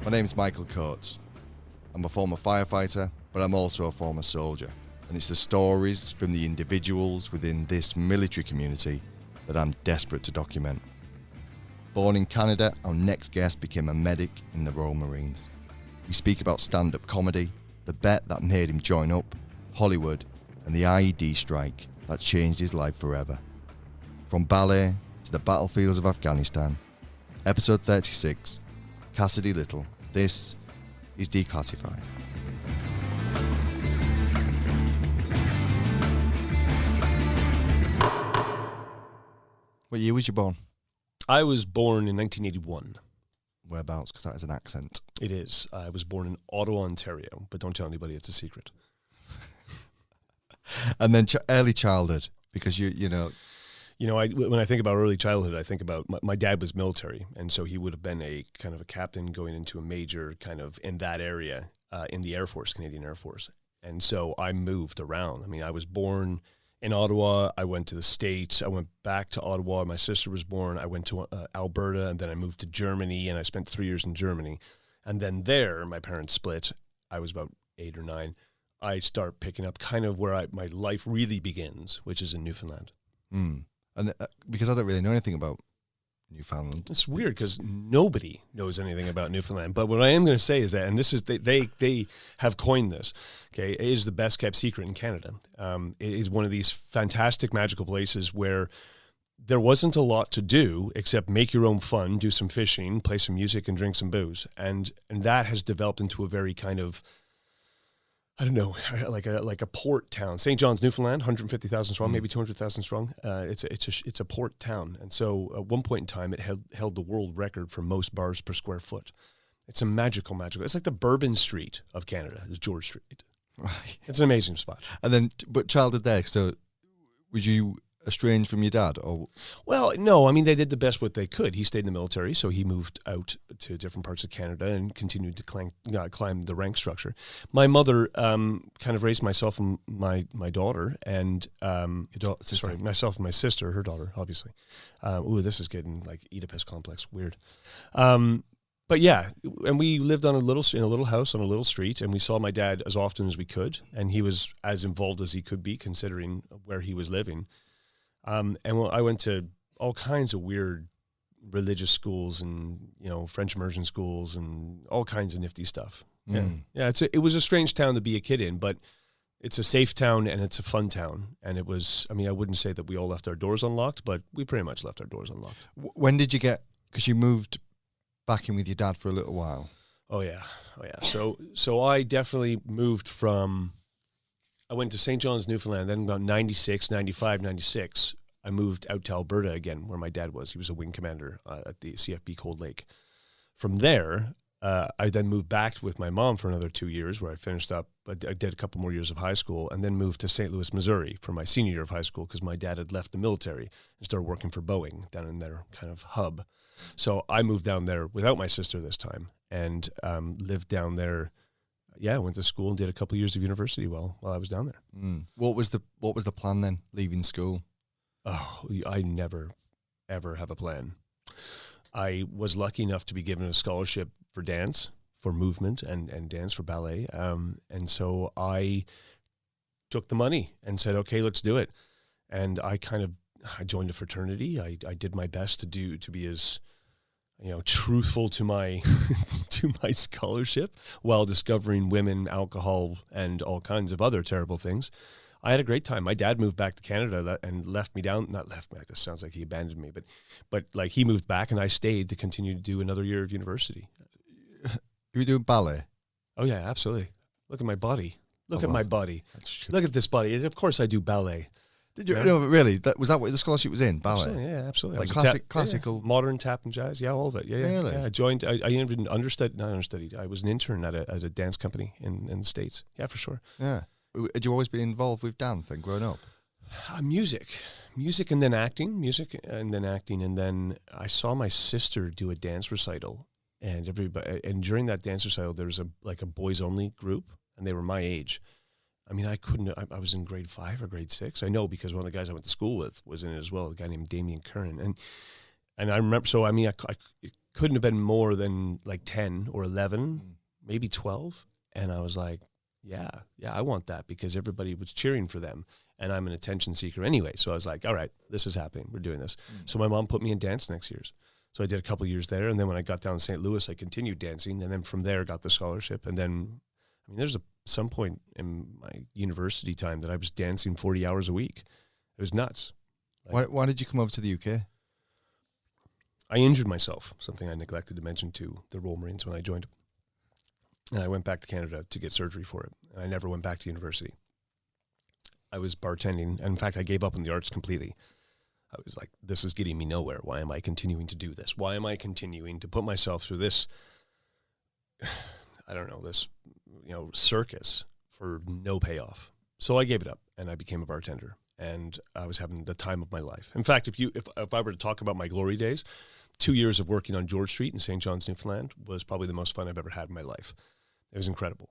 My name's Michael Coates. I'm a former firefighter, but I'm also a former soldier. And it's the stories from the individuals within this military community that I'm desperate to document. Born in Canada, our next guest became a medic in the Royal Marines. We speak about stand-up comedy, the bet that made him join up, Hollywood, and the IED strike that changed his life forever. From Ballet to the battlefields of Afghanistan, episode 36, Cassidy Little, this is Declassified. What year was you born? I was born in 1981. Whereabouts? Because that is an accent. It is. I was born in Ottawa, Ontario, but don't tell anybody, it's a secret. And then early childhood, because you know, when I think about early childhood, I think about my dad was military, and so he would have been a kind of a captain going into a major kind of in that area in the Air Force, Canadian Air Force. And so I moved around. I mean, I was born in Ottawa. I went to the States. I went back to Ottawa. My sister was born. I went to Alberta, and then I moved to Germany, and I spent 3 years in Germany. And then there, my parents split. I was about 8 or 9. I start picking up kind of where my life really begins, which is in Newfoundland. Mm. And because I don't really know anything about Newfoundland. It's weird because nobody knows anything about Newfoundland. But what I am going to say is that, and this is, they have coined this, okay, it is the best kept secret in Canada. It is one of these fantastic, magical places where there wasn't a lot to do except make your own fun, do some fishing, play some music, and drink some booze. And that has developed into a very kind of, I don't know, like a port town. St. John's, Newfoundland, 150,000 strong, maybe 200,000 strong. It's a port town, and so at one point in time, it held the world record for most bars per square foot. It's a magical. It's like the Bourbon Street of Canada, is George Street. Right. It's an amazing spot. And then, but childhood there. So, was you estranged from your dad, or? Well, no. I mean, they did the best what they could. He stayed in the military, so he moved out to different parts of Canada and continued to climb the rank structure. My mother kind of raised myself and my daughter, and myself and my sister, her daughter, obviously. This is getting like Oedipus complex, weird. But yeah, and we lived in a little house on a little street, and we saw my dad as often as we could, and he was as involved as he could be considering where he was living. I went to all kinds of weird religious schools and, French immersion schools and all kinds of nifty stuff. Mm. Yeah. It was a strange town to be a kid in, but it's a safe town and it's a fun town. And it was, I wouldn't say that we all left our doors unlocked, but we pretty much left our doors unlocked. When did you because you moved back in with your dad for a little while? Oh yeah. So I definitely moved I went to St. John's, Newfoundland, then about 96, 95, 96, I moved out to Alberta again, where my dad was. He was a wing commander at the CFB Cold Lake. From there, I then moved back with my mom for another 2 years, where I finished up. I did a couple more years of high school, and then moved to St. Louis, Missouri for my senior year of high school because my dad had left the military and started working for Boeing down in their kind of hub. So I moved down there without my sister this time and lived down there. Yeah, I went to school and did a couple of years of university while I was down there. Mm. What was the plan then, leaving school? Oh, I never, ever have a plan. I was lucky enough to be given a scholarship for dance, for movement, and dance for ballet. And so I took the money and said, okay, let's do it. And I joined a fraternity. I did my best to be as truthful to my to my scholarship while discovering women, alcohol, and all kinds of other terrible things. I had a great time. My dad moved back to Canada and left me down. Not left me. It just sounds like he abandoned me, but like he moved back and I stayed to continue to do another year of university. You were doing ballet? Oh yeah, absolutely. Look at my body. Look at my body. Look at this body. Of course I do ballet. Did you? Yeah. No, really? Was that what the scholarship was in? Ballet? Absolutely, yeah, absolutely. Like classical? Yeah, modern tap and jazz. Yeah, all of it. Yeah, really? Yeah, I joined. I even understudied. I was an intern at a dance company in the States. Yeah, for sure. Yeah. Had you always been involved with dance then, growing up? Music, and then acting. And then I saw my sister do a dance recital, and during that dance recital, there was a boys only group, and they were my age. I was in grade 5 or grade 6. I know because one of the guys I went to school with was in it as well, a guy named Damien Curran. And I remember, couldn't have been more than like 10 or 11, maybe 12. And I was like, yeah, I want that, because everybody was cheering for them. And I'm an attention seeker anyway. So I was like, all right, this is happening. We're doing this. So my mom put me in dance next years. So I did a couple of years there. And then when I got down to St. Louis, I continued dancing. And then from there, got the scholarship. And then, I mean, there's some point in my university time that I was dancing 40 hours a week. It was nuts. Why did you come over to the UK? I injured myself, something I neglected to mention to the Royal Marines when I joined. And I went back to Canada to get surgery for it. And I never went back to university. I was bartending. And in fact, I gave up on the arts completely. I was like, this is getting me nowhere. Why am I continuing to do this? Why am I continuing to put myself through this, I don't know, this, circus for no payoff? So I gave it up and I became a bartender, and I was having the time of my life. In fact, if I were to talk about my glory days, 2 years of working on George Street in St. John's, Newfoundland was probably the most fun I've ever had in my life. It was incredible.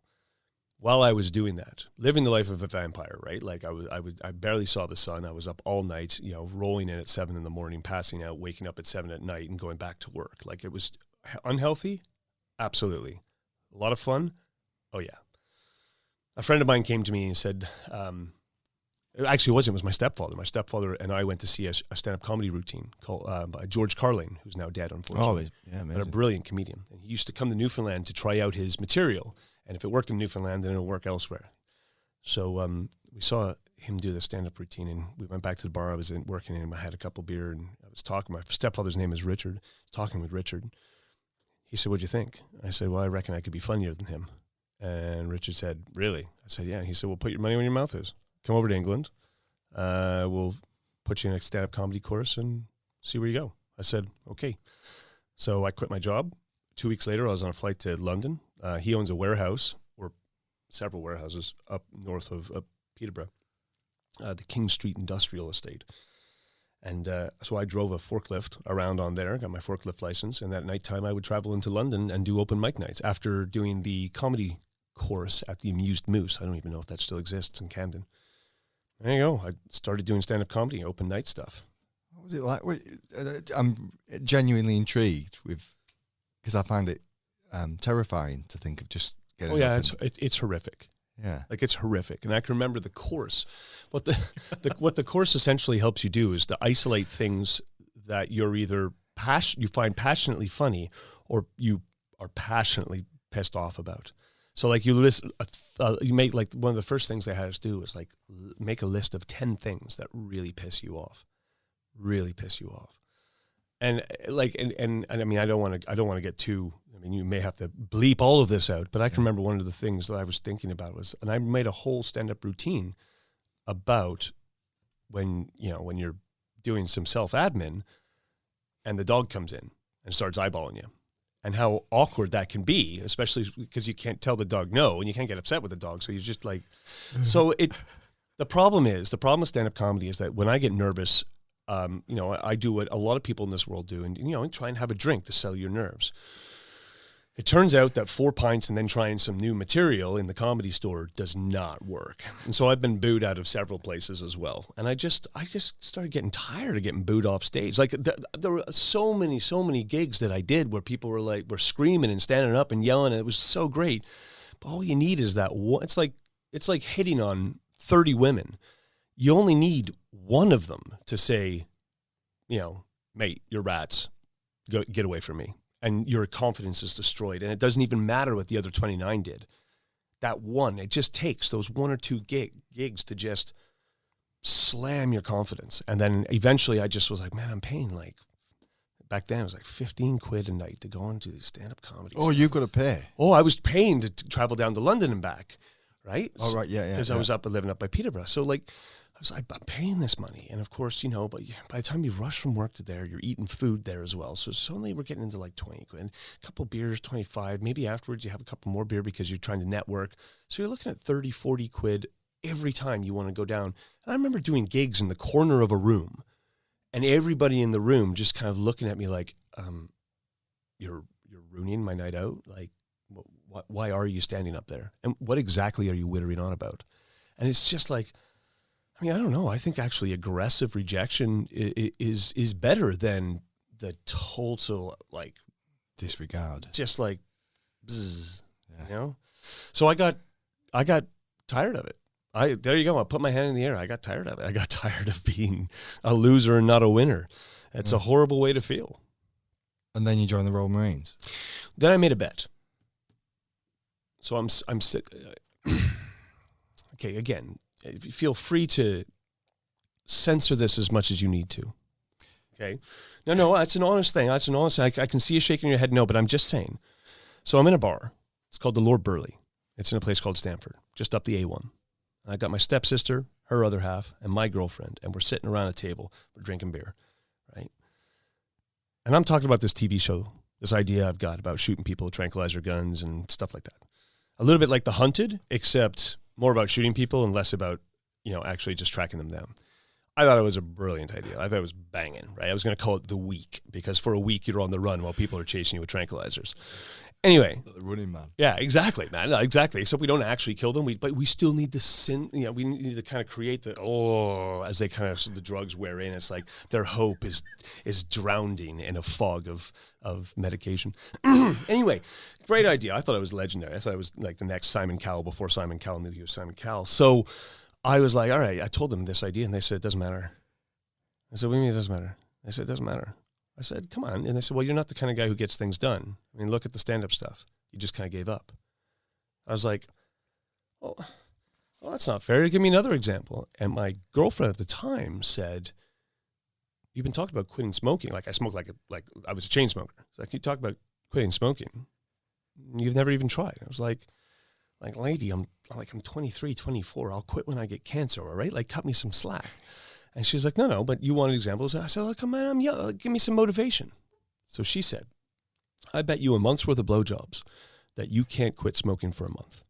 While I was doing that, living the life of a vampire, right? Like I barely saw the sun. I was up all night, rolling in at 7 a.m, passing out, waking up at 7 p.m, and going back to work. Like, it was unhealthy. Absolutely. A lot of fun. Oh yeah. A friend of mine came to me and said, actually it was my stepfather. My stepfather and I went to see a stand-up comedy routine called by George Carlin, who's now dead, unfortunately. Oh, yeah, amazing. But a brilliant comedian. And he used to come to Newfoundland to try out his material. And if it worked in Newfoundland, then it'll work elsewhere. So we saw him do the stand-up routine, and we went back to the bar I was working in. I had a couple beer, and I was talking. My stepfather's name is Richard. I was talking with Richard. He said, "What'd you think?" I said, "Well, I reckon I could be funnier than him." And Richard said, "Really?" I said, "Yeah." He said, "Well, put your money where your mouth is. Come over to England. We'll put you in a stand-up comedy course and see where you go." I said, "Okay." So I quit my job. 2 weeks later, I was on a flight to London. He owns a warehouse, or several warehouses, up north of Peterborough, the King Street Industrial Estate. And so I drove a forklift around on there, got my forklift license, and that nighttime I would travel into London and do open mic nights after doing the comedy course at the Amused Moose. I don't even know if that still exists in Camden. There you go. I started doing stand-up comedy, open night stuff. What was it like? I'm genuinely intrigued because I find it terrifying to think of just getting. Oh yeah, it's horrific. Yeah, like it's horrific. And I can remember the course. What what the course essentially helps you do is to isolate things that you're either you find passionately funny, or you are passionately pissed off about. So like you make, like, one of the first things they had us do was like make a list of 10 things that really piss you off. And like, and I mean, I don't want to get too, I mean, you may have to bleep all of this out, but I can remember one of the things that I was thinking about was, and I made a whole stand-up routine about when you're doing some self-admin and the dog comes in and starts eyeballing you, and how awkward that can be, especially because you can't tell the dog no, and you can't get upset with the dog. So you're just like, the problem with stand-up comedy is that when I get nervous, I do what a lot of people in this world do, and, try and have a drink to settle your nerves. It turns out that 4 pints and then trying some new material in the Comedy Store does not work. And so I've been booed out of several places as well. And I just started getting tired of getting booed off stage. Like there were so many gigs that I did where people were screaming and standing up and yelling, and it was so great. But all you need is that one. It's like hitting on 30 women. You only need one of them to say, "Mate, you're rats. Get away from me." And your confidence is destroyed. And it doesn't even matter what the other 29 did. That one, it just takes those 1 or 2 gigs to just slam your confidence. And then eventually I just was like, man, I'm paying back then it was like 15 quid a night to go into these stand-up comedy. Oh, you've got to pay. Oh, I was paying to travel down to London and back, right? Oh, right, yeah. Because I was living up by Peterborough. So I was like, I'm paying this money. And of course, but by the time you rush from work to there, you're eating food there as well. So suddenly we're getting into like 20 quid, a couple beers, 25. Maybe afterwards you have a couple more beer because you're trying to network. So you're looking at 30, 40 quid every time you want to go down. And I remember doing gigs in the corner of a room, and everybody in the room just kind of looking at me like, you're ruining my night out. Like, why are you standing up there? And what exactly are you wittering on about? And it's just like, I mean, I don't know. I think actually aggressive rejection is better than the total, like, disregard. just like, bzzz, Yeah. you know? So I got tired of it. There you go. I put my hand in the air. I got tired of it. I got tired of being a loser and not a winner. It's a horrible way to feel. And then you joined the Royal Marines. Then I made a bet. So I'm okay, again, feel free to censor this as much as you need to. Okay? No, that's an honest thing. That's an honest thing. I can see you shaking your head no, but I'm just saying. So I'm in a bar. It's called the Lord Burleigh. It's in a place called Stamford, just up the A1. I got my stepsister, her other half, and my girlfriend, and we're sitting around a table. We're drinking beer, right? And I'm talking about this TV show, this idea I've got about shooting people with tranquilizer guns and stuff like that. A little bit like The Hunted, except more about shooting people and less about, actually just tracking them down. I thought it was a brilliant idea. I thought it was banging, right? I was going to call it The Week, because for a week you're on the run while people are chasing you with tranquilizers. Anyway. The running man. Yeah, exactly, man. Exactly. Except we don't actually kill them, but we still need the we need to kind of create as they kind of, the drugs wear in. It's like their hope is drowning in a fog of medication. Anyway, great idea. I thought it was legendary. I thought it was like the next Simon Cowell before Simon Cowell knew he was Simon Cowell. So I was like, all right, I told them this idea, and they said, it doesn't matter. I said, what do you mean it doesn't matter? They said, it doesn't matter. I said, come on. And they said, well, you're not the kind of guy who gets things done. I mean, look at the stand-up stuff. You just kind of gave up. I was like, well, that's not fair. Give me another example. And my girlfriend at the time said, you've been talking about quitting smoking. Like I smoked like I was a chain smoker. It's like, you talk about quitting smoking. You've never even tried. I was like, lady, I'm 23, 24. I'll quit when I get cancer, all right? Like, cut me some slack. And she's like, no, but you wanted examples. I said, look, man, I'm young. Give me some motivation. So she said, I bet you a month's worth of blowjobs that you can't quit smoking for a month.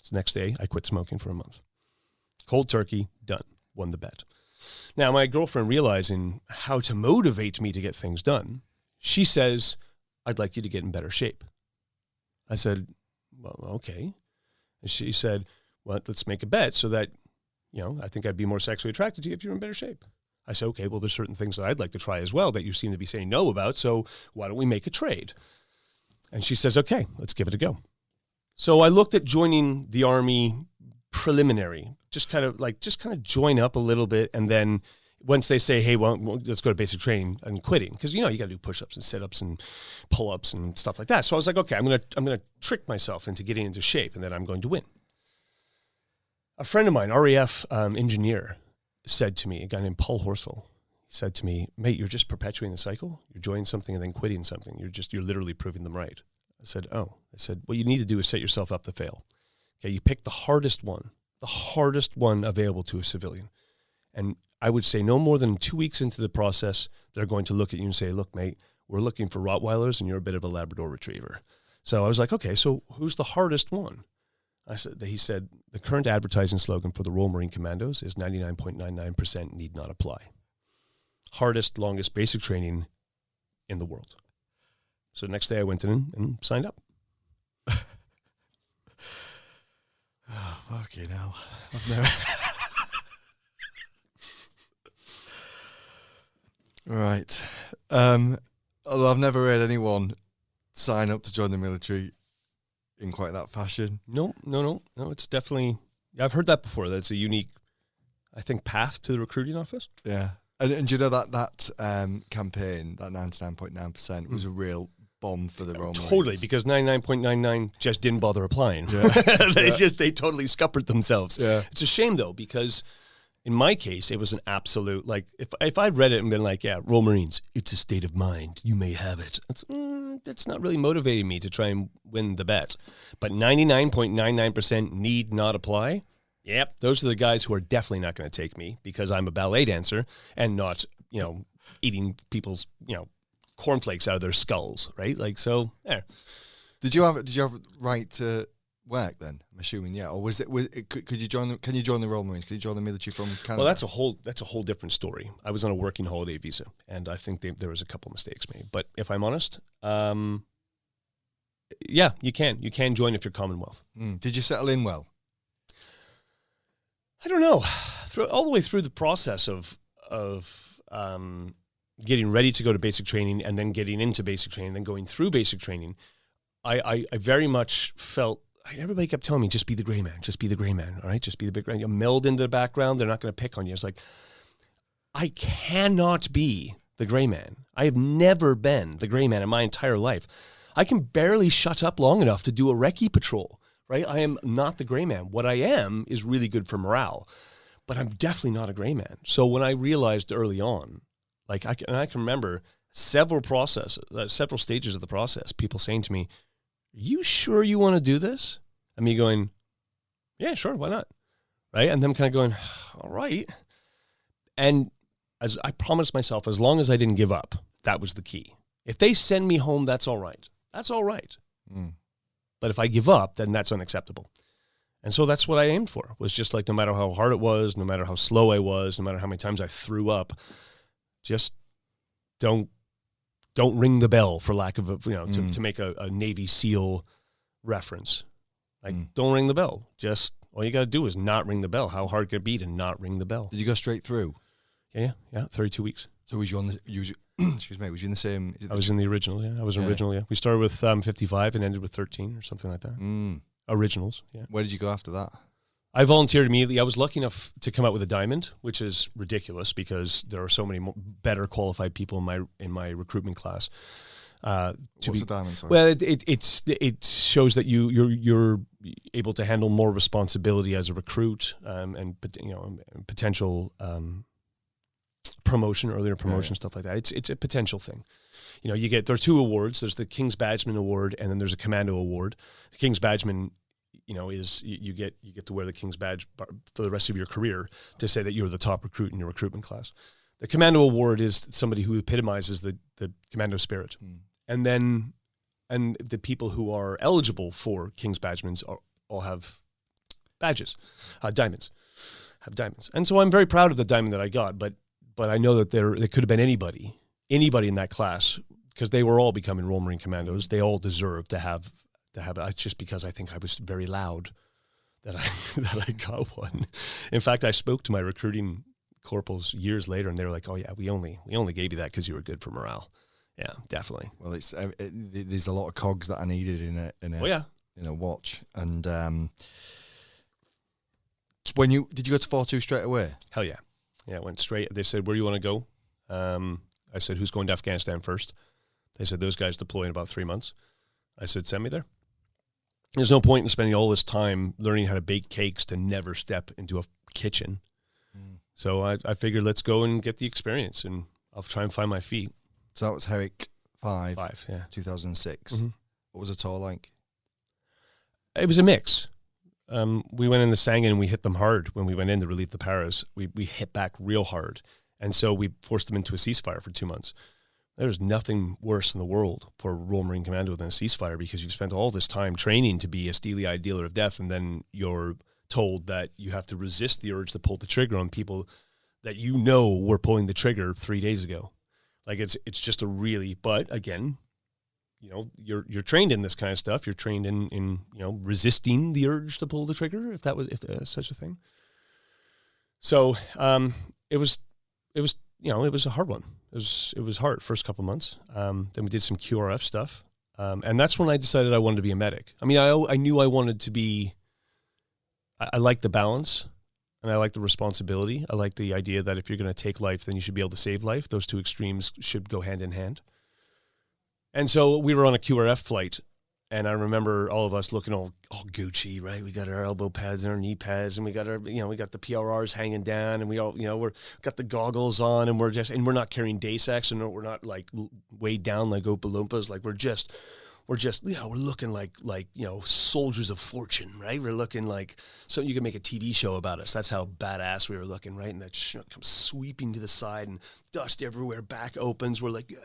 So the next day, I quit smoking for a month. Cold turkey, done. Won the bet. Now, my girlfriend, realizing how to motivate me to get things done, she says, I'd like you to get in better shape. I said, well, okay. And she said, well, let's make a bet so that, I think I'd be more sexually attracted to you if you're in better shape. I said, okay, well, there's certain things that I'd like to try as well that you seem to be saying no about, so why don't we make a trade? And she says, okay, let's give it a go. So I looked at joining the Army preliminary, just kind of join up a little bit, and then once they say, hey, well, let's go to basic training, and quitting, because you got to do push-ups and sit-ups and pull-ups and stuff like that. So I was like, okay, I'm gonna trick myself into getting into shape, and then I'm going to win. A friend of mine, RAF engineer, said to me, a guy named Paul Horsfall, said to me, mate, you're just perpetuating the cycle. You're joining something and then quitting something. You're literally proving them right. I said, what you need to do is set yourself up to fail. Okay, you pick the hardest one available to a civilian. And I would say no more than 2 weeks into the process, they're going to look at you and say, look, mate, we're looking for Rottweilers and you're a bit of a Labrador Retriever. So I was like, okay, so who's the hardest one? He said, the current advertising slogan for the Royal Marine Commandos is 99.99% need not apply. Hardest, longest basic training in the world. So next day I went in and signed up. Oh, fucking hell. I've never... Right. Although I've never heard anyone sign up to join the military in quite that fashion. No. It's definitely, I've heard that before. That's a unique, I think, path to the recruiting office. Yeah. And do you know that campaign, that 99.9% was a real bomb for the Royal Marines? Totally, because 99.99 just didn't bother applying. Yeah. They totally scuppered themselves. Yeah. It's a shame, though, because in my case, it was an absolute, like, if I'd read it and been like, yeah, Royal Marines, it's a state of mind, you may have it. That's not really motivating me to try and win the bet. But 99.99% need not apply. Yep, those are the guys who are definitely not going to take me because I'm a ballet dancer and not, eating people's, cornflakes out of their skulls, right? Like, so there. Did you have right to work then? I'm assuming, yeah. Or could you join? Can you join the Royal Marines? Could you join the military from Canada? Well, that's a whole different story. I was on a working holiday visa, and I think there was a couple mistakes made. But if I'm honest, yeah, you can join if you're Commonwealth. Did you settle in well? I don't know. All the way through the process of getting ready to go to basic training and then getting into basic training, then going through basic training, I very much felt, everybody kept telling me, just be the gray man, just be the gray man, all right? Just be the big gray man. You meld into the background, they're not going to pick on you. It's like, I cannot be the gray man. I have never been the gray man in my entire life. I can barely shut up long enough to do a recce patrol, right? I am not the gray man. What I am is really good for morale, but I'm definitely not a gray man. So when I realized early on, like I can remember several stages of the process, people saying to me, "Are you sure you want to do this?" And me going, "Yeah, sure, why not?" Right? And them kind of going, "All right." And as I promised myself, as long as I didn't give up, that was the key. If they send me home, that's all right. That's all right. But if I give up, then that's unacceptable. And so that's what I aimed for, was just like, no matter how hard it was, no matter how slow I was, no matter how many times I threw up, just don't ring the bell, for lack of to make a Navy SEAL reference. Like, don't ring the bell. Just, all you got to do is not ring the bell. How hard could it be to not ring the bell? Did you go straight through? Yeah, 32 weeks. So was you on the, excuse me, was you in the same? I was in the originals, yeah. I was in original, yeah. We started with 55 and ended with 13 or something like that. Originals, yeah. Where did you go after that? I volunteered immediately. I was lucky enough to come out with a diamond, which is ridiculous because there are so many better qualified people in my recruitment class. What's a diamond? Sorry. Well, it shows that you're able to handle more responsibility as a recruit, and potential promotion, earlier promotion, stuff like that. It's a potential thing. There are 2 awards. There's the King's Badgeman Award, and then there's a Commando Award. The King's Badgeman, is you get to wear the King's Badge for the rest of your career to say that you're the top recruit in your recruitment class. The Commando Award is somebody who epitomizes the commando spirit. And the people who are eligible for King's Badgemans all have badges, diamonds, have diamonds. And so I'm very proud of the diamond that I got, but I know that there could have been anybody in that class, because they were all becoming Royal Marine Commandos. They all deserve to have it. It's just because I think I was very loud that I got one. In fact, I spoke to my recruiting corporals years later, and they were like, "Oh yeah, we only gave you that because you were good for morale." Yeah, definitely. Well, there's a lot of cogs that I needed in a watch. And did you go to 4-2 straight away? Hell yeah. Yeah, I went straight. They said, "Where do you want to go?" I said, "Who's going to Afghanistan first?" They said, "Those guys deploy in about 3 months." I said, "Send me there." There's no point in spending all this time learning how to bake cakes to never step into a kitchen. So I figured, let's go and get the experience, and I'll try and find my feet. So that was Herrick 5, yeah. 2006. What was the tour like? It was a mix. We went in the Sangin and we hit them hard when we went in to relieve the paras. We hit back real hard. And so we forced them into a ceasefire for 2 months. There's nothing worse in the world for a Royal Marine Commando than a ceasefire, because you've spent all this time training to be a steely-eyed dealer of death, and then you're told that you have to resist the urge to pull the trigger on people that were pulling the trigger 3 days ago. Like, it's just a really, but again, you're trained in this kind of stuff. You're trained in resisting the urge to pull the trigger, if such a thing. So it was a hard one. It was hard first couple months. Then we did some QRF stuff, and that's when I decided I wanted to be a medic. I mean, I knew I wanted to be. I like the balance, and I like the responsibility. I like the idea that if you're going to take life, then you should be able to save life. Those 2 extremes should go hand in hand. And so we were on a QRF flight, and I remember all of us looking all Gucci, right? We got our elbow pads and our knee pads, and we got we got the PRRs hanging down, and we all, we're got the goggles on, and we're not carrying day sacks, and we're not like weighed down like Oompa Loompas. Like, we're looking like soldiers of fortune, right? We're looking like something you could make a TV show about us. That's how badass we were looking, right? And that Chinook comes sweeping to the side, and dust everywhere, back opens. We're like, yeah,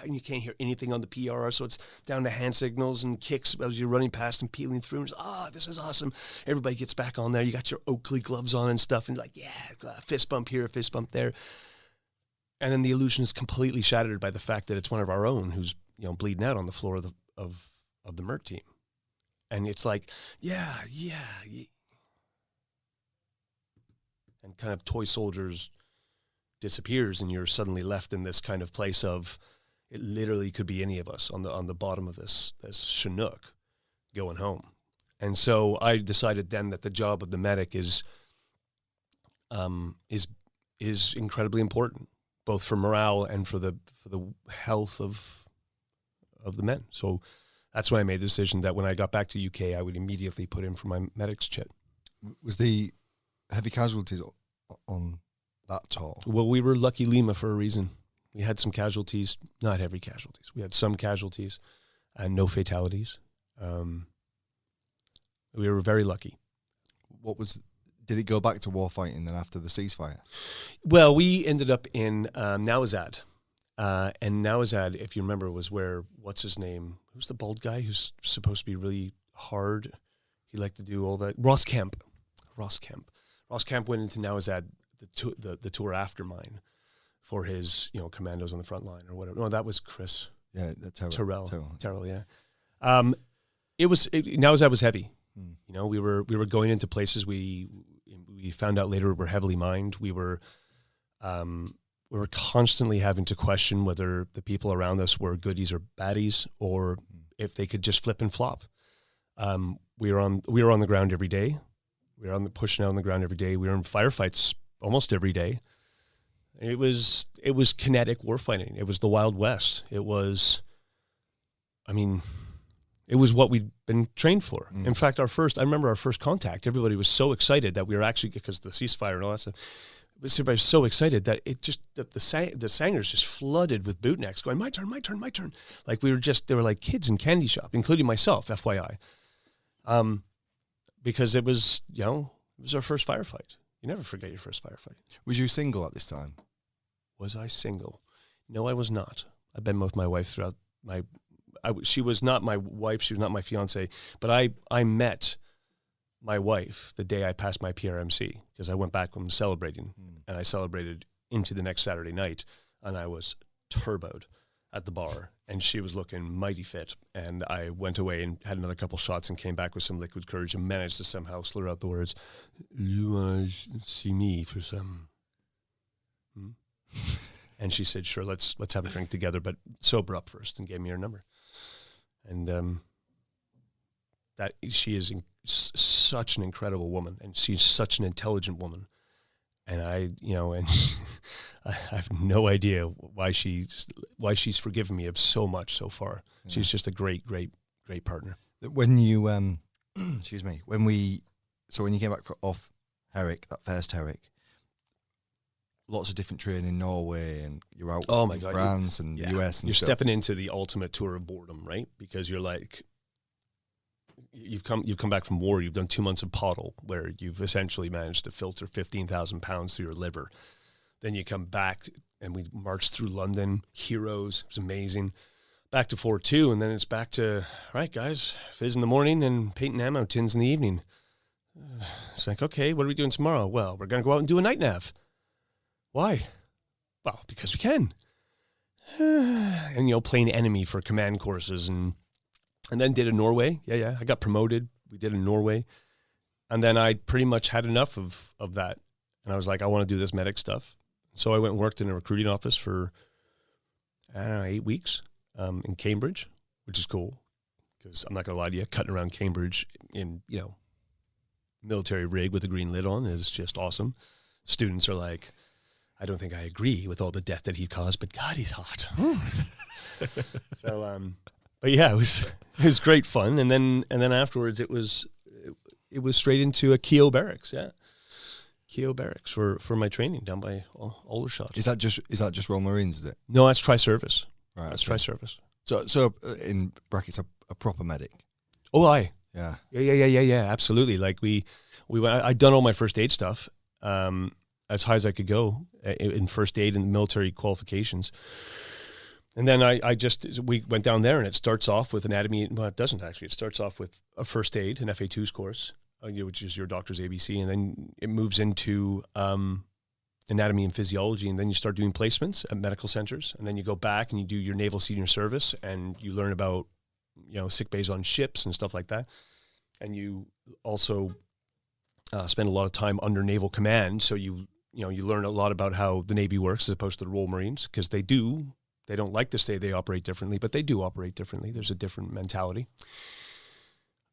and you can't hear anything on the PRR, so it's down to hand signals and kicks as you're running past and peeling through. And this is awesome. Everybody gets back on there. You got your Oakley gloves on and stuff, and you're like, yeah, fist bump here, fist bump there. And then the illusion is completely shattered by the fact that it's one of our own who's bleeding out on the floor of the MERT team. And it's like, yeah. And kind of toy soldiers disappears, and you're suddenly left in this kind of place of, it literally could be any of us on the bottom of this Chinook going home. And so I decided then that the job of the medic is incredibly important, both for morale and for the health of the men. So that's when I made the decision that when I got back to UK, I would immediately put in for my medic's chit. Was the heavy casualties on that tour? Well, we were lucky Lima for a reason. We had some casualties, not heavy casualties. We had some casualties and no fatalities. We were very lucky. Did it go back to war fighting then after the ceasefire? Well, we ended up in Nawazad. And Nawazad, if you remember, was where, what's his name? Who's the bald guy who's supposed to be really hard? He liked to do all that. Ross Kemp went into Nawazad, the tour after mine, for his commandos on the front line or whatever. No, that was Chris. Yeah, Terrell, yeah. Nawazad was heavy. We were going into places we found out later were heavily mined. We were constantly having to question whether the people around us were goodies or baddies, or if they could just flip and flop. We were on the ground every day. We were pushing out on the ground every day. We were in firefights almost every day. It was kinetic warfighting. It was the Wild West. It was what we'd been trained for. In fact, I remember our first contact, everybody was so excited that we were actually, because of the ceasefire and all that stuff, everybody was so excited that the sangers just flooded with bootnecks going, my turn. Like they were like kids in candy shop, including myself, FYI. Because it was our first firefight. You never forget your first firefight. Was you single at this time? Was I single? No, I was not. I've been with my wife throughout she was not my wife. She was not my fiance, but I met my wife the day I passed my PRMC, because I went back from celebrating, and I celebrated into the next Saturday night, and I was turboed at the bar, and she was looking mighty fit, and I went away and had another couple shots and came back with some liquid courage and managed to somehow slur out the words, "You want to see me for some?" And she said, "Sure, let's have a drink together, but sober up first," and gave me her number. And that she is such an incredible woman, and she's such an intelligent woman. And I have no idea why she's forgiven me of so much so far. Yeah. She's just a great partner. When you when you came back off Herrick, that first Herrick, lots of different training in Norway, and you're out in France and US and you're stuff. Stepping into the ultimate tour of boredom, right? Because you're like, you've come back from war, you've done 2 months of pottle, where you've essentially managed to filter 15,000 pounds through your liver. Then you come back, and we marched through London, heroes, it was amazing. Back to Fort 2, and then it's back to, all right, guys, fizz in the morning and paint and ammo tins in the evening. It's like, okay, what are we doing tomorrow? Well, we're going to go out and do a night nav. Why? Well, because we can. And, playing enemy for command courses, and then did a Norway. Yeah. I got promoted. We did a Norway. And then I pretty much had enough of that. And I was like, I want to do this medic stuff. So I went and worked in a recruiting office for, 8 weeks in Cambridge, which is cool. Because I'm not going to lie to you, cutting around Cambridge in, military rig with a green lid on is just awesome. Students are like, I don't think I agree with all the death that he caused, but God, he's hot. So, but yeah, it was great fun. And then afterwards it was straight into a Keogh Barracks. Yeah. Keogh Barracks for my training down by Aldershot. Is that just Royal Marines, is it? No, that's tri-service. Right. That's tri-service. So in brackets, a proper medic. Oh, aye. Yeah. Yeah. Absolutely. Like we went, I'd done all my first aid stuff. As high as I could go in first aid and military qualifications. And then we went down there, and it starts off with anatomy. Well, it doesn't actually. It starts off with a first aid, an FA2's course, which is your doctor's ABC. And then it moves into anatomy and physiology. And then you start doing placements at medical centers. And then you go back and you do your naval senior service, and you learn about, sick bays on ships and stuff like that. And you also spend a lot of time under naval command. So you you learn a lot about how the Navy works as opposed to the Royal Marines, because they don't like to say they operate differently, but they do operate differently. There's a different mentality.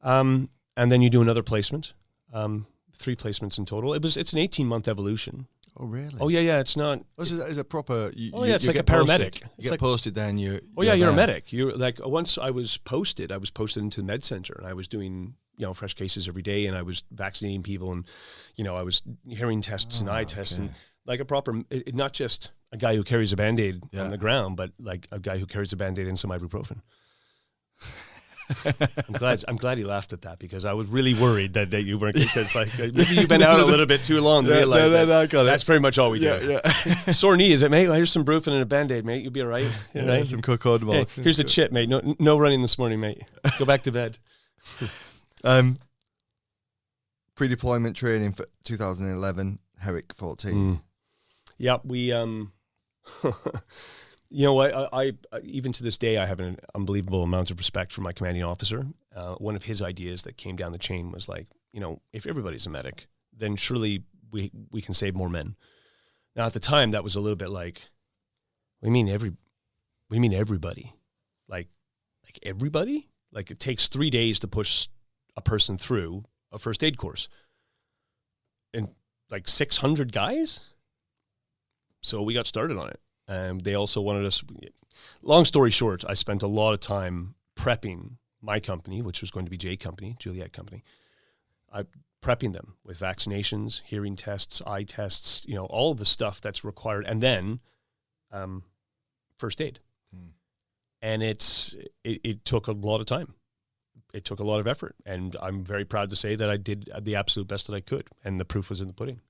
And then you do another placement, 3 placements in total. It's an 18-month evolution. Oh, really? Oh, yeah. It's not. Is it proper? It's like a paramedic. You get posted, then you. You're a medic. You're like, once I was posted into the med center, and I was doing fresh cases every day, and I was vaccinating people, and I was hearing tests and eye tests, and like a proper, not just a guy who carries a Band-Aid on the ground, but like a guy who carries a Band-Aid and some ibuprofen. I'm glad he laughed at that, because I was really worried that you weren't, because maybe you've been out a little bit too long to realize that's pretty much all we do. Yeah. Sore knee, is it, mate? Well, here's some Brufen and a Band-Aid, mate. You'll be all right. Right? Some Cocoa. Hey, here's a chip, mate. No running this morning, mate. Go back to bed. Pre-deployment training for 2011, Herrick 14. Yeah, we you know what? I even to this day, I have an unbelievable amount of respect for my commanding officer. One of his ideas that came down the chain was like, if everybody's a medic, then surely we can save more men. Now, at the time, that was a little bit like, what do you mean everybody? Like everybody? Like, it takes 3 days to push a person through a first aid course. And like 600 guys? So we got started on it. They also wanted us, long story short, I spent a lot of time prepping my company, which was going to be Juliet Company, prepping them with vaccinations, hearing tests, eye tests, all of the stuff that's required, and then first aid. And it took a lot of time. It took a lot of effort, and I'm very proud to say that I did the absolute best that I could, and the proof was in the pudding.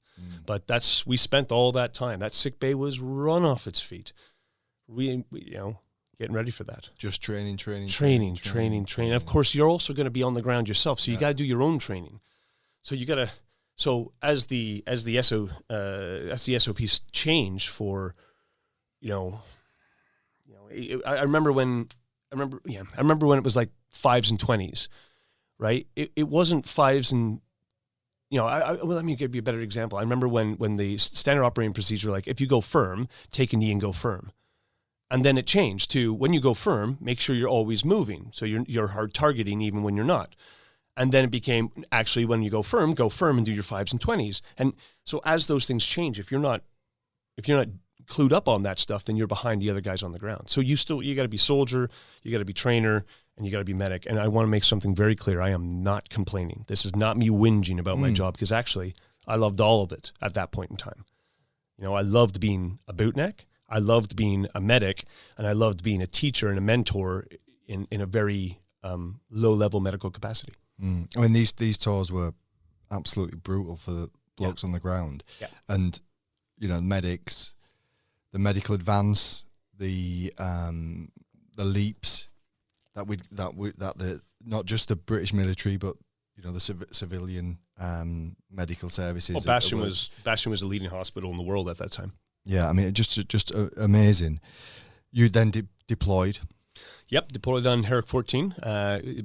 But we spent all that time. That sick bay was run off its feet. We getting ready for that. Just training. Of course, you're also going to be on the ground yourself, so you got to do your own training. So you got to. So as the SOPs change for, I remember when it was like 5s and 20s, right? It wasn't 5s and. Let me give you a better example. I remember when the standard operating procedure, like if you go firm, take a knee and go firm. And then it changed to when you go firm, make sure you're always moving. So you're hard targeting even when you're not. And then it became actually when you go firm and do your 5s and 20s. And so as those things change, if you're not clued up on that stuff, then you're behind the other guys on the ground. So you got to be soldier, you got to be trainer, and you got to be medic. And I want to make something very clear. I am not complaining. This is not me whinging about my job, because actually I loved all of it at that point in time. I loved being a bootneck. I loved being a medic, and I loved being a teacher and a mentor in a very low-level medical capacity. I mean, these tours were absolutely brutal for the blokes on the ground. Yeah. And, medics, the medical advance, the leaps, that not just the British military, but the civilian medical services. Well, Bastion was the leading hospital in the world at that time. Yeah, I mean, just amazing. You then deployed. Yep, deployed on Herrick 14. I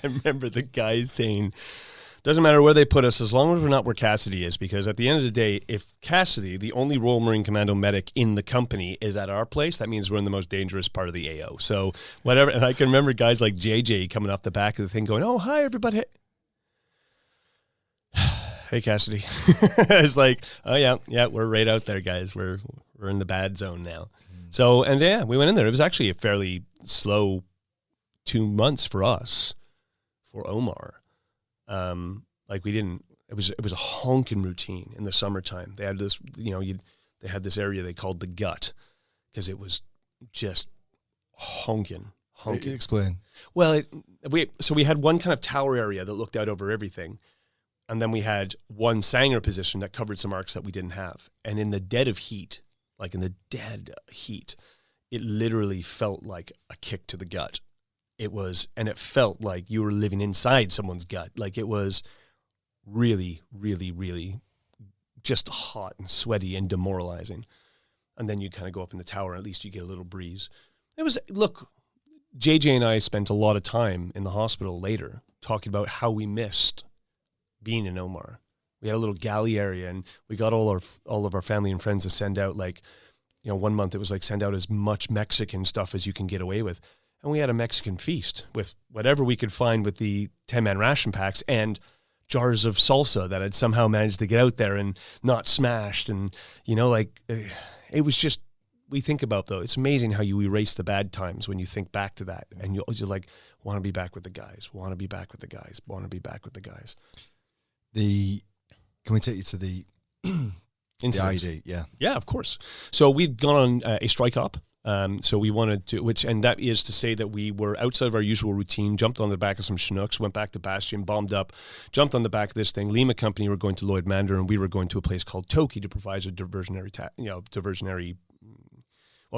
remember the guys saying, doesn't matter where they put us as long as we're not where Cassidy is, because at the end of the day, if Cassidy, the only Royal Marine Commando medic in the company, is at our place, that means we're in the most dangerous part of the AO. So whatever, and I can remember guys like JJ coming off the back of the thing going, oh, hi, everybody. Hey, Cassidy. It's like, oh, yeah, we're right out there, guys. We're in the bad zone now. So, and yeah, we went in there. It was actually a fairly slow 2 months for us, for Omar. It was a honking routine in the summertime. They had this, they had this area they called the gut, because it was just honking. Explain. Well, we had one kind of tower area that looked out over everything. And then we had one Sanger position that covered some arcs that we didn't have. And in the dead of heat, it literally felt like a kick to the gut. And it felt like you were living inside someone's gut. Like it was really, really, really just hot and sweaty and demoralizing. And then you kind of go up in the tower, and at least you get a little breeze. JJ and I spent a lot of time in the hospital later talking about how we missed being in Omar, We had a little galley area, and we got all of our family and friends to send out, like, you know, one month it was like send out as much Mexican stuff as you can get away with. And we had a Mexican feast with whatever we could find with the 10-man ration packs and jars of salsa that had somehow managed to get out there and not smashed. And, you know, like, it was just, we think about, though, it's amazing how you erase the bad times when you think back to that. And you're like, want to be back with the guys, want to be back with the guys, want to be back with the guys. Can we take you to the Incident. ID? Yeah. Yeah, of course. So we'd gone on a strike op. So we wanted to, and that is to say that we were outside of our usual routine, jumped on the back of some Chinooks, went back to Bastion, bombed up, jumped on the back of this thing. Lima Company were going to Lloyd Mander, and we were going to a place called Toki to provide a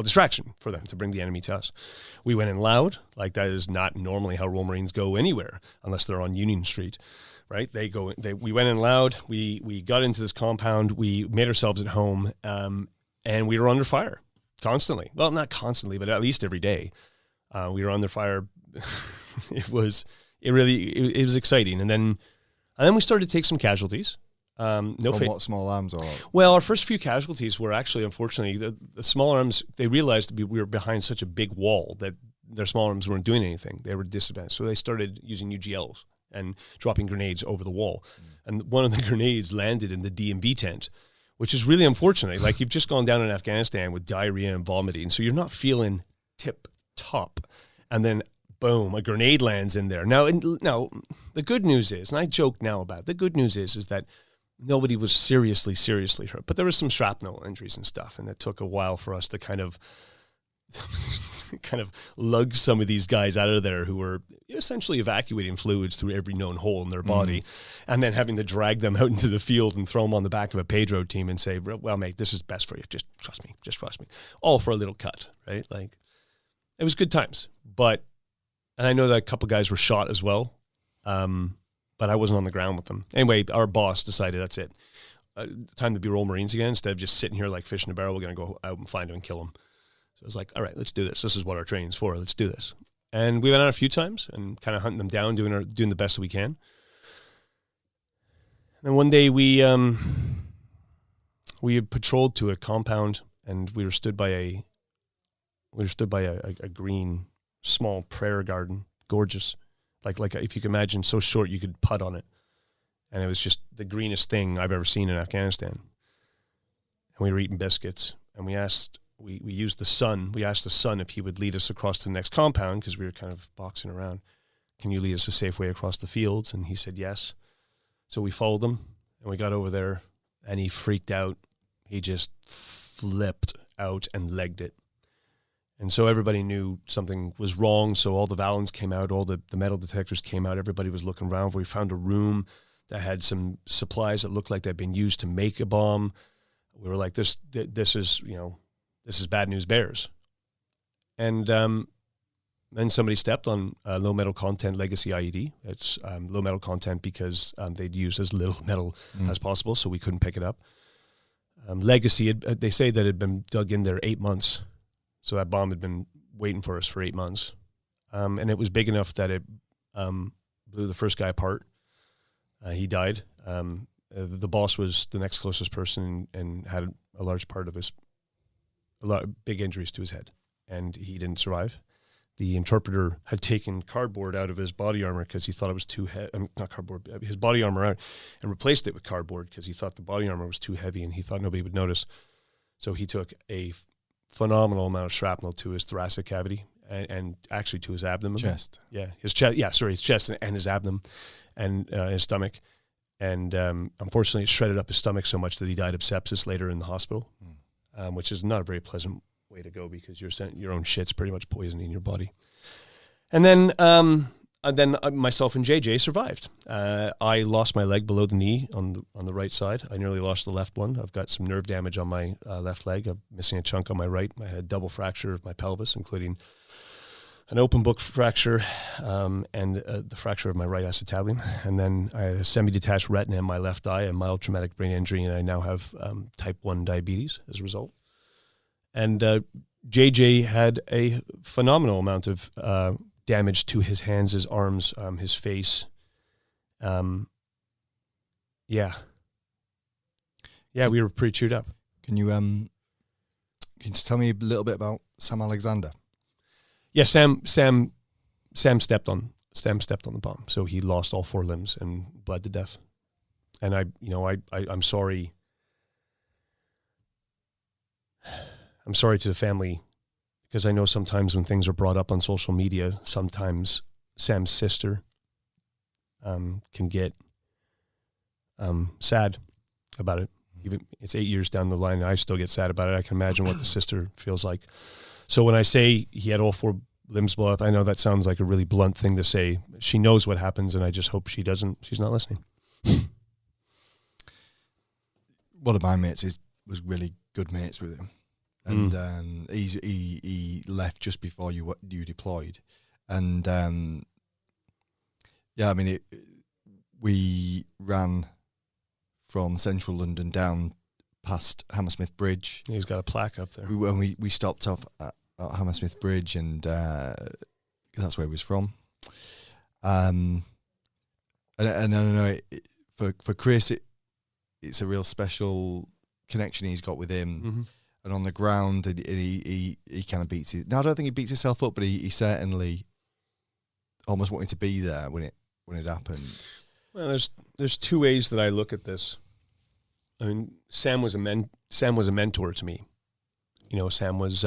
distraction for them to bring the enemy to us. We went in loud, like that is not normally how Royal Marines go anywhere unless they're on Union Street. Right? We went in loud. We got into this compound. We made ourselves at home, and we were under fire constantly. Well, not constantly, but at least every day. We were under fire. It was exciting. And then we started to take some casualties. What small arms are? Well, our first few casualties were actually, unfortunately, the small arms. They realized we were behind such a big wall that their small arms weren't doing anything. They were disadvantaged, so they started using UGLs and dropping grenades over the wall. And one of the grenades landed in the D&B tent, which is really unfortunate. Like, you've just gone down in Afghanistan with diarrhea and vomiting, so you're not feeling tip top. And then, boom, a grenade lands in there. Now, the good news is, and I joke now about it, the good news is that nobody was seriously hurt. But there was some shrapnel injuries and stuff, and it took a while for us to kind of lug some of these guys out of there who were essentially evacuating fluids through every known hole in their body, and then having to drag them out into the field and throw them on the back of a Pedro team and say, well, mate, this is best for you. Just trust me. All for a little cut, right? Like, it was good times. And I know that a couple guys were shot as well, but I wasn't on the ground with them. Anyway, our boss decided that's it. Time to be Royal Marines again. Instead of just sitting here like fish in a barrel, we're going to go out and find them and kill them. So I was like, all right, let's do this. This is what our training's for. Let's do this. And we went out a few times and kind of hunting them down, doing the best that we can. And one day we had patrolled to a compound, and we were stood by a green small prayer garden, gorgeous, like if you can imagine, so short you could putt on it, and it was just the greenest thing I've ever seen in Afghanistan. And we were eating biscuits, and we asked the son if he would lead us across to the next compound, because we were kind of boxing around. Can you lead us a safe way across the fields? And he said yes. So we followed him, and we got over there, and he freaked out. He just flipped out and legged it. And so everybody knew something was wrong. So all the Valens came out, all the metal detectors came out. Everybody was looking around. We found a room that had some supplies that looked like they'd been used to make a bomb. We were like, this is bad news bears. And then somebody stepped on low metal content legacy IED. It's low metal content because they'd use as little metal as possible, so we couldn't pick it up. Legacy, they say that it had been dug in there 8 months. So that bomb had been waiting for us for 8 months. And it was big enough that it blew the first guy apart. He died. The boss was the next closest person and had a large part of big injuries to his head, and he didn't survive. The interpreter had taken cardboard out of his body armor because he thought it was too heavy. Not cardboard, his body armor out, and replaced it with cardboard because he thought the body armor was too heavy, and he thought nobody would notice. So he took a phenomenal amount of shrapnel to his thoracic cavity and actually to his abdomen. Chest. Yeah, his chest. Yeah, sorry, his chest and his abdomen and his stomach. And unfortunately, it shredded up his stomach so much that he died of sepsis later in the hospital, which is not a very pleasant way to go because your own shit's pretty much poisoning your body. And then myself and JJ survived. I lost my leg below the knee on the right side. I nearly lost the left one. I've got some nerve damage on my left leg. I'm missing a chunk on my right. I had a double fracture of my pelvis, including an open book fracture and the fracture of my right acetabular. And then I had a semi-detached retina in my left eye, a mild traumatic brain injury, and I now have type 1 diabetes as a result. And JJ had a phenomenal amount of damage to his hands, his arms, his face. Yeah, we were pretty chewed up. Can you tell me a little bit about Sam Alexander? Yeah, Sam stepped on the bomb, so he lost all 4 limbs and bled to death. And I'm sorry. I'm sorry to the family, because I know sometimes when things are brought up on social media, sometimes Sam's sister can get sad about it. Even it's 8 years down the line, and I still get sad about it. I can imagine what the sister feels like. So when I say he had all 4 limbs blow up, I know that sounds like a really blunt thing to say. She knows what happens, and I just hope she's not listening. One of my mates was really good mates with him, and he left just before you deployed, and we ran from central London down past Hammersmith Bridge. He's got a plaque up there. We stopped off at Hammersmith Bridge, and that's where he was from. And I know for Chris, it's a real special connection he's got with him. Mm-hmm. And on the ground, he kind of beats it. Now, I don't think he beats himself up, but he certainly almost wanted to be there when it happened. Well, there's 2 ways that I look at this. I mean, Sam was a mentor to me. Sam was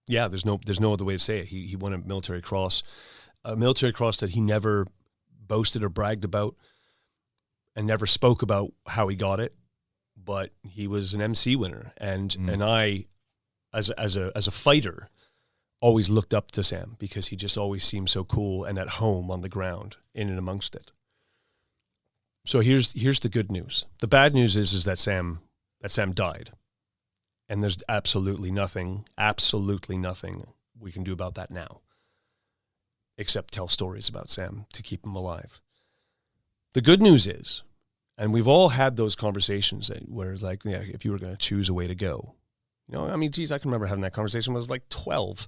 there's no other way to say it. He won a military cross that he never boasted or bragged about, and never spoke about how he got it. But he was an MC winner, and I, as a fighter, always looked up to Sam, because he just always seemed so cool and at home on the ground, in and amongst it. So here's the good news. The bad news is that Sam died, and there's absolutely nothing we can do about that now, except tell stories about Sam to keep him alive. The good news is, and we've all had those conversations where it's like, yeah, if you were going to choose a way to go, geez, I can remember having that conversation when I was like 12.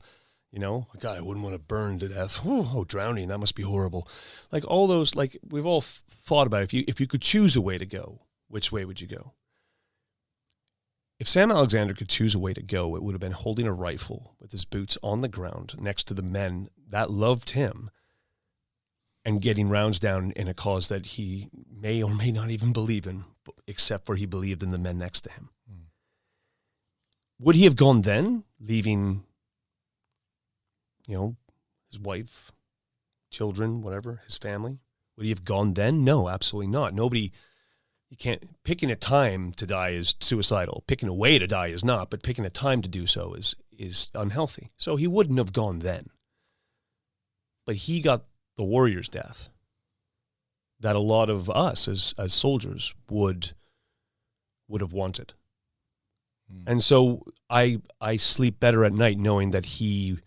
God, I wouldn't want to burn to death. Oh, drowning, that must be horrible. Like all those, like we've all thought about it. If you could choose a way to go, which way would you go? If Sam Alexander could choose a way to go, it would have been holding a rifle with his boots on the ground next to the men that loved him, and getting rounds down in a cause that he may or may not even believe in, except for he believed in the men next to him. Would he have gone then, leaving, his wife, children, whatever, his family? Would he have gone then? No, absolutely not. Picking a time to die is suicidal. Picking a way to die is not, but picking a time to do so is unhealthy. So he wouldn't have gone then. But he got the warrior's death that a lot of us as soldiers would have wanted. And so I sleep better at night knowing that he,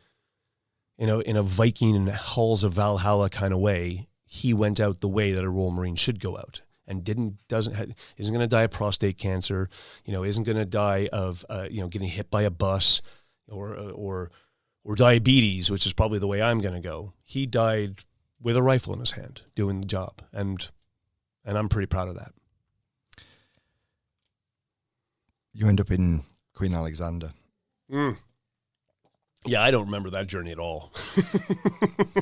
in a Viking and halls of Valhalla kind of way, he went out the way that a Royal Marine should go out, and isn't going to die of prostate cancer, isn't going to die of getting hit by a bus or diabetes, which is probably the way I'm going to go. He died with a rifle in his hand, doing the job, and I'm pretty proud of that. You end up in Queen Alexander. Yeah, I don't remember that journey at all.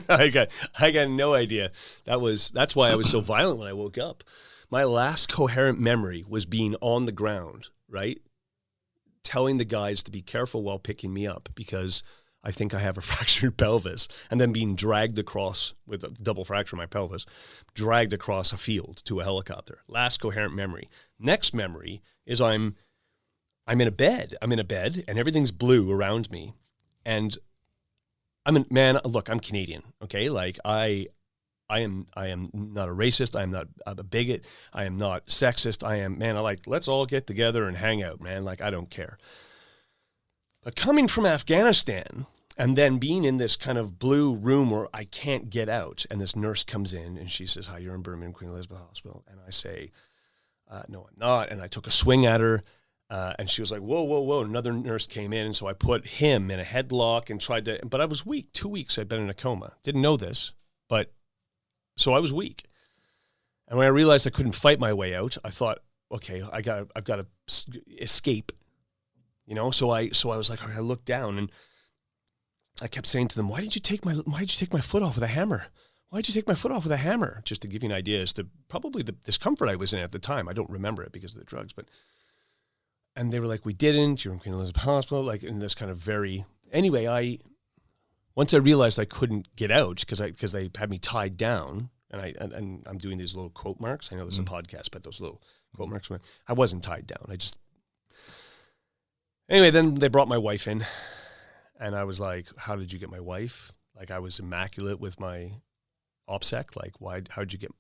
I got no idea. That's why I was so violent when I woke up. My last coherent memory was being on the ground, right? Telling the guys to be careful while picking me up, because I think I have a fractured pelvis, and then being dragged across with a double fracture in my pelvis, dragged across a field to a helicopter. Last coherent memory. Next memory is I'm in a bed. I'm in a bed, and everything's blue around me. And look, I'm Canadian, okay? Like I am not a racist. I am not a bigot. I am not sexist. Let's all get together and hang out, man. Like, I don't care. But coming from Afghanistan and then being in this kind of blue room where I can't get out, and this nurse comes in and she says, "Hi, you're in Birmingham Queen Elizabeth Hospital." And I say, "No, I'm not." And I took a swing at her. And she was like, whoa, whoa, whoa. Another nurse came in, and so I put him in a headlock and but I was weak. 2 weeks I'd been in a coma. Didn't know this, but so I was weak. And when I realized I couldn't fight my way out, I thought, okay, I've got to escape, So I was like, I looked down and I kept saying to them, why did you take my foot off with a hammer? Why'd you take my foot off with a hammer? Just to give you an idea as to probably the discomfort I was in at the time. I don't remember it because of the drugs, and they were like, we didn't. You're in Queen Elizabeth Hospital, like in this kind of anyway, once I realized I couldn't get out because they had me tied down, and I'm doing these little quote marks. I know this is a podcast, but those little quote marks, I wasn't tied down. Anyway, then they brought my wife in, and I was like, how did you get my wife? Like, I was immaculate with my OPSEC. Like, how'd you get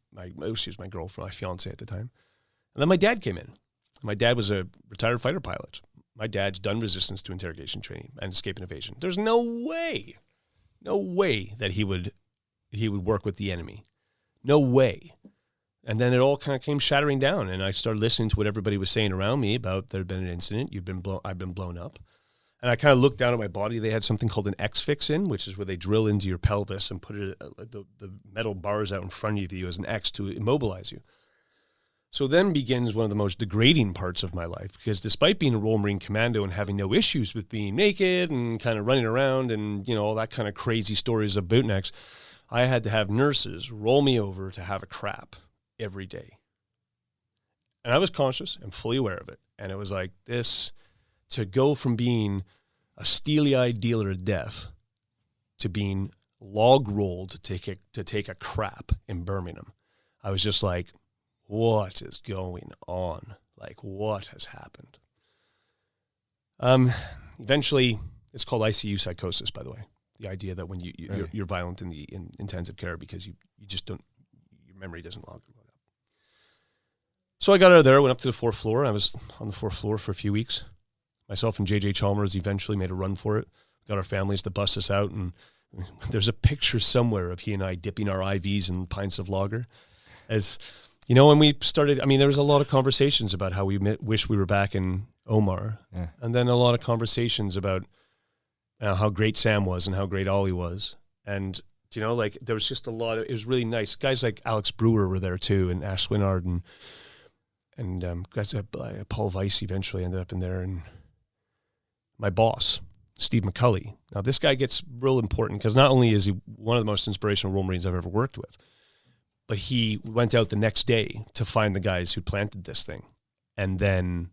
she was my girlfriend, my fiance at the time. And then my dad came in. My dad was a retired fighter pilot. My dad's done resistance to interrogation training and escape and evasion. There's no way that he would work with the enemy. No way. And then it all kind of came shattering down, and I started listening to what everybody was saying around me about there had been an incident, I've been blown up. And I kind of looked down at my body. They had something called an X-fix in, which is where they drill into your pelvis and put the metal bars out in front of you as an X to immobilize you. So then begins one of the most degrading parts of my life, because despite being a Royal Marine Commando and having no issues with being naked and kind of running around and, all that kind of crazy stories of bootnecks, I had to have nurses roll me over to have a crap every day. And I was conscious and fully aware of it. And it was like this, to go from being a steely-eyed dealer of death to being log-rolled to take a crap in Birmingham. I was just like, what is going on? Like, what has happened? Eventually, it's called ICU psychosis, by the way. The idea that when you're violent in intensive care because you just don't, your memory doesn't log up. So I got out of there, went up to the 4th floor. I was on the 4th floor for a few weeks. Myself and J.J. Chalmers eventually made a run for it. Got our families to bust us out, and there's a picture somewhere of he and I dipping our IVs in pints of lager. As when we started, there was a lot of conversations about how we wish we were back in Omar, and then a lot of conversations about how great Sam was and how great Ollie was, and there was just a lot of. It was really nice. Guys like Alex Brewer were there too, and Ash Swinard, and guys like Paul Weiss eventually ended up in there, and my boss, Steve McCulley. Now, this guy gets real important because not only is he one of the most inspirational Royal Marines I've ever worked with, but he went out the next day to find the guys who planted this thing and then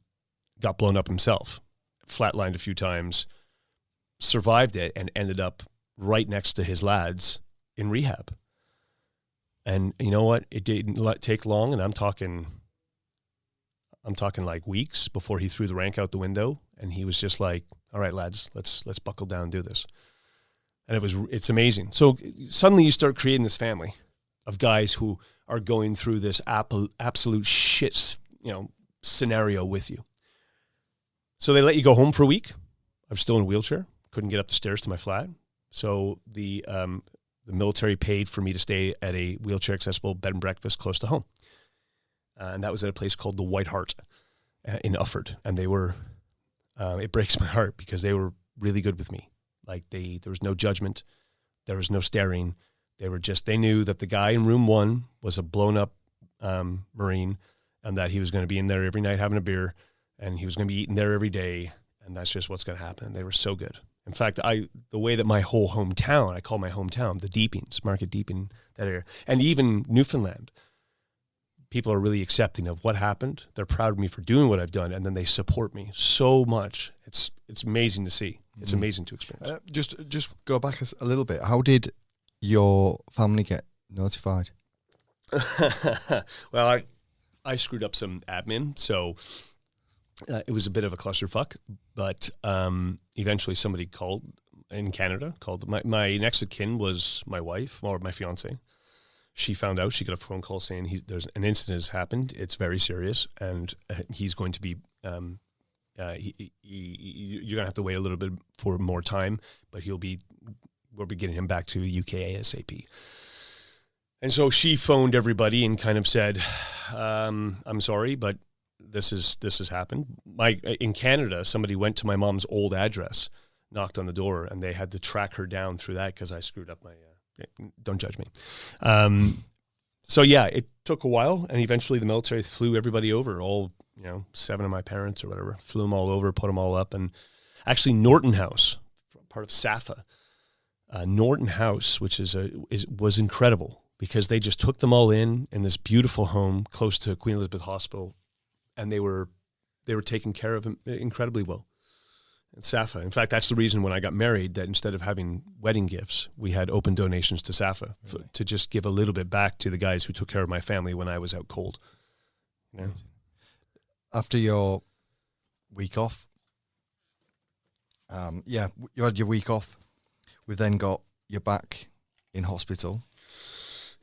got blown up himself, flatlined a few times, survived it, and ended up right next to his lads in rehab. And you know what? It didn't take long, and I'm talking like weeks before he threw the rank out the window, and he was just like, all right, lads, let's buckle down and do this. And it's amazing. So suddenly you start creating this family of guys who are going through this absolute shit, scenario with you. So they let you go home for a week. I was still in a wheelchair, couldn't get up the stairs to my flat. So the military paid for me to stay at a wheelchair accessible bed and breakfast close to home. And that was at a place called the White Hart in Ufford. And they were, it breaks my heart because they were really good with me. Like there was no judgment. There was no staring. They knew that the guy in room 1 was a blown up Marine, and that he was going to be in there every night having a beer, and he was going to be eating there every day. And that's just what's going to happen. And they were so good. In fact, the way that my whole hometown, I call my hometown, the Deepings, Market Deeping, that area, and even Newfoundland, people are really accepting of what happened. They're proud of me for doing what I've done, and then they support me so much. It's amazing to see. It's amazing to experience. Just go back a little bit. How did your family get notified? Well, I screwed up some admin, so it was a bit of a clusterfuck. But eventually, somebody called in Canada. My next of kin was my wife or my fiance. She found out. She got a phone call saying there's an incident has happened. It's very serious, and he's going to be. You're gonna have to wait a little bit for more time, but we'll be getting him back to UK ASAP. And so she phoned everybody and kind of said, "I'm sorry, but this has happened." In Canada, somebody went to my mom's old address, knocked on the door, and they had to track her down through that because I screwed up my. Don't judge me. So yeah, it took a while, and eventually the military flew everybody over, all 7 of my parents or whatever, flew them all over, put them all up, and actually Norton House, part of SAFA, Norton House, which was incredible because they just took them all in this beautiful home close to Queen Elizabeth Hospital, and they were taken care of incredibly well. And SAFA, in fact, that's the reason when I got married that instead of having wedding gifts, we had open donations to SAFA to just give a little bit back to the guys who took care of my family when I was out cold. Yeah. After your week off, you had your week off. We've then got you back in hospital.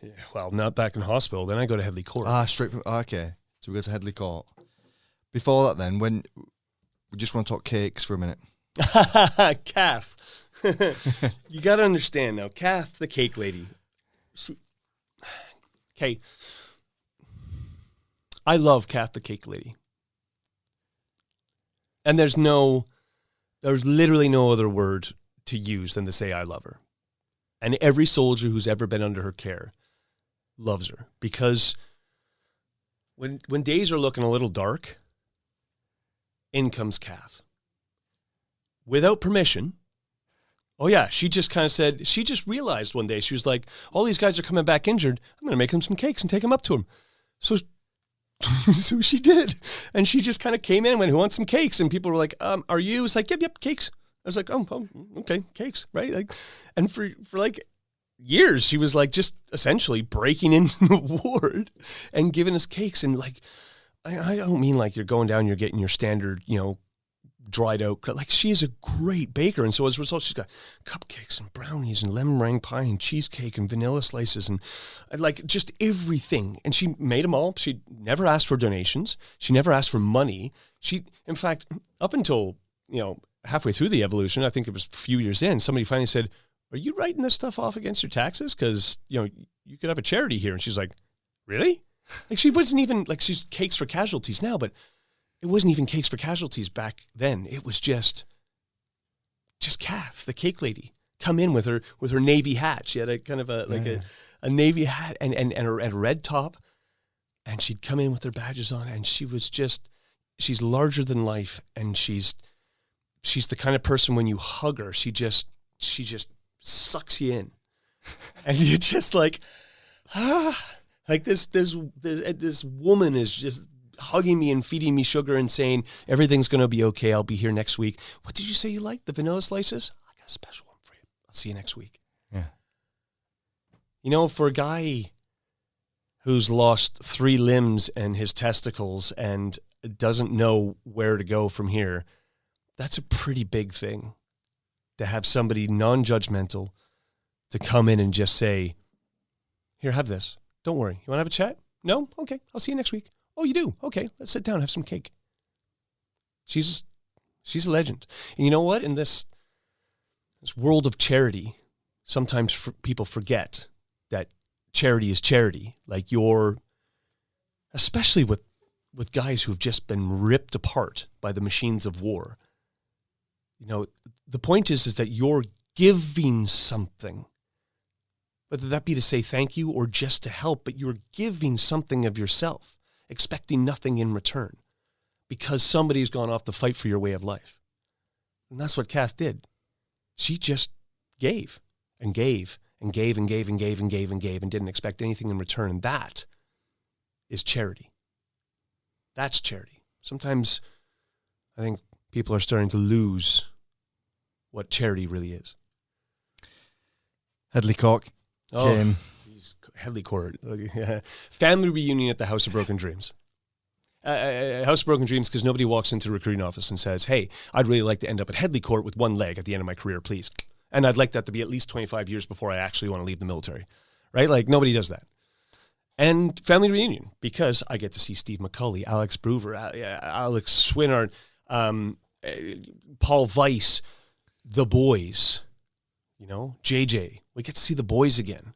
Yeah, well, not back in hospital. Then I go to Headley Court. Straight from, okay. So we go to Headley Court. Before that then, when we just want to talk cakes for a minute. Kath. You got to understand now, Kath, the cake lady. Okay. I love Kath, the cake lady. And there's literally no other word to use than to say I love her. And every soldier who's ever been under her care loves her, because when days are looking a little dark, in comes Kath. Without permission. Oh yeah, she just kind of said, she just realized one day, she was like, all these guys are coming back injured, I'm going to make them some cakes and take them up to them. So she did. And she just kind of came in and went, who wants some cakes? And people were like, are you? It's like, yep, cakes. I was like, oh, okay, cakes, right? Like, and for like years, she was like just essentially breaking into the ward and giving us cakes. And like, I don't mean like you're going down, you're getting your standard, dried out. Like, she's a great baker. And so as a result, she's got cupcakes and brownies and lemon meringue pie and cheesecake and vanilla slices and like just everything. And she made them all. She never asked for donations. She never asked for money. She, in fact, up until, halfway through the evolution, I think it was a few years in, somebody finally said, are you writing this stuff off against your taxes? Because, you could have a charity here. And she's like, really? Like, she wasn't even, like, she's Cakes for Casualties now, but it wasn't even Cakes for Casualties back then. It was just Kath, the cake lady, come in with her navy hat. She had a kind of a navy hat and a red top, and she'd come in with her badges on, and she was she's larger than life, and she's the kind of person when you hug her, she just sucks you in, and you're just like, like this woman is just hugging me and feeding me sugar and saying, everything's going to be okay. I'll be here next week. What did you say you liked? The vanilla slices? I got a special one for you. I'll see you next week. Yeah. For a guy who's lost 3 limbs and his testicles and doesn't know where to go from here, that's a pretty big thing to have somebody non-judgmental to come in and just say, here, have this. Don't worry. You want to have a chat? No? Okay. I'll see you next week. Oh, you do? Okay. Let's sit down, have some cake. She's a legend. And you know what? In this world of charity, sometimes people forget that charity is charity. Like, especially with guys who have just been ripped apart by the machines of war. The point is that you're giving something, whether that be to say thank you or just to help, but you're giving something of yourself, expecting nothing in return, because somebody's gone off to fight for your way of life. And that's what Kath did. She just gave and gave and gave and gave and gave and gave and gave and didn't expect anything in return. And that is charity. That's charity. Sometimes I think people are starting to lose what charity really is. Headley Court came. Headley Court. Family reunion at the House of Broken Dreams. House of Broken Dreams, because nobody walks into the recruiting office and says, hey, I'd really like to end up at Headley Court with one leg at the end of my career, please. And I'd like that to be at least 25 years before I actually want to leave the military. Right? Like, nobody does that. And family reunion, because I get to see Steve McCulley, Alex Bruver, Alex Swinard, Paul Weiss, the boys, JJ. We get to see the boys again.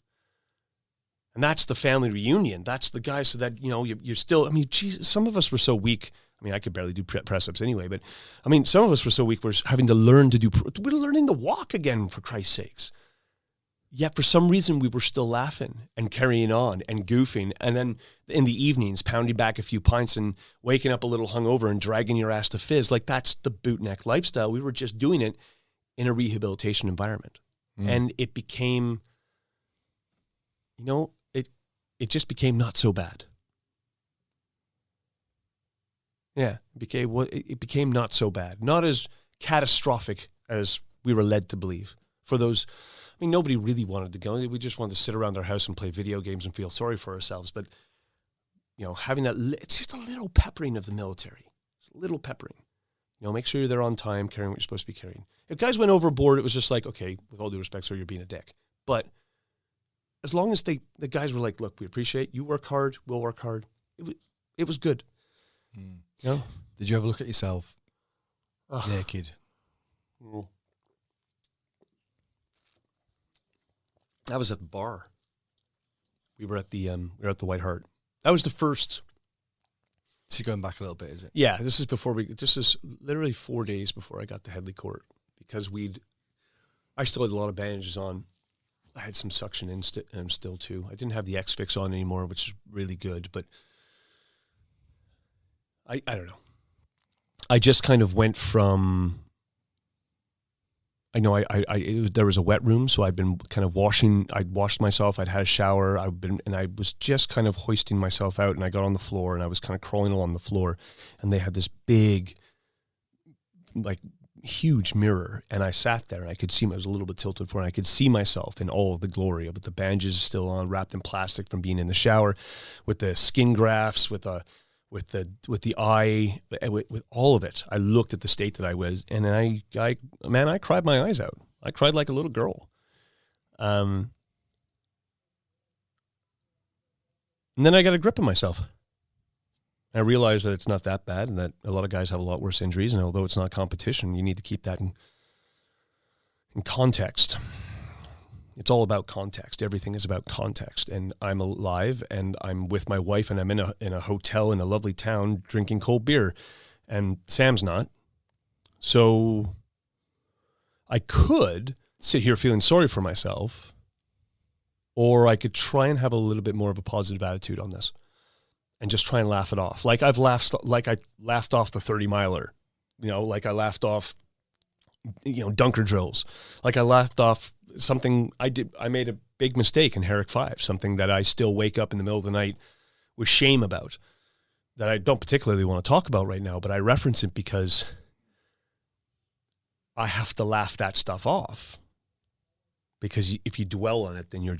And that's the family reunion. That's the guys, so that, you're still, geez, some of us were so weak. I could barely do press-ups anyway, but some of us were so weak, we're having to learn to we're learning to walk again, for Christ's sakes. Yet for some reason we were still laughing and carrying on and goofing. And then in the evenings, pounding back a few pints and waking up a little hungover and dragging your ass to fizz. Like that's the bootneck lifestyle. We were just doing it in a rehabilitation environment. And it became, it just became not so bad. Yeah, it became not so bad. Not as catastrophic as we were led to believe. For those, nobody really wanted to go. We just wanted to sit around our house and play video games and feel sorry for ourselves. But, having that, it's just a little peppering of the military. Just a little peppering. Make sure you're there on time, carrying what you're supposed to be carrying. If guys went overboard, it was just like, okay, with all due respect, sir, you're being a dick. But as long as the guys were like, look, we appreciate you work hard, we'll work hard. It was good. Did you ever look at yourself naked? That was at the bar. We were at the White Hart. That was the first. So you're going back a little bit, is it? Yeah, this is literally 4 days before I got to Headley Court, because I still had a lot of bandages on. I had some suction in still too. I didn't have the X-Fix on anymore, which is really good, but I don't know. I just kind of went from, there was a wet room, so I'd been kind of I'd washed myself, I'd had a shower, and I was just kind of hoisting myself out, and I got on the floor, and I was kind of crawling along the floor, and they had this big, like, huge mirror, and I sat there, and I could see, I was a little bit tilted forward, and I could see myself in all of the glory of it, the bandages still on, wrapped in plastic from being in the shower, with the skin grafts, with the eye, with all of it. I looked at the state that I was, and I cried my eyes out. I cried like a little girl. And then I got a grip of myself. I realized that it's not that bad, and that a lot of guys have a lot worse injuries, and although it's not competition, you need to keep that in context. It's all about context. Everything is about context. And I'm alive, and I'm with my wife, and I'm in a hotel in a lovely town drinking cold beer, and Sam's not. So I could sit here feeling sorry for myself, or I could try and have a little bit more of a positive attitude on this and just try and laugh it off. Like I laughed off the 30-miler, like I laughed off, dunker drills. Like I laughed off something I made a big mistake in Herrick 5, something that I still wake up in the middle of the night with shame about, that I don't particularly want to talk about right now, but I reference it because I have to laugh that stuff off. Because if you dwell on it, then you're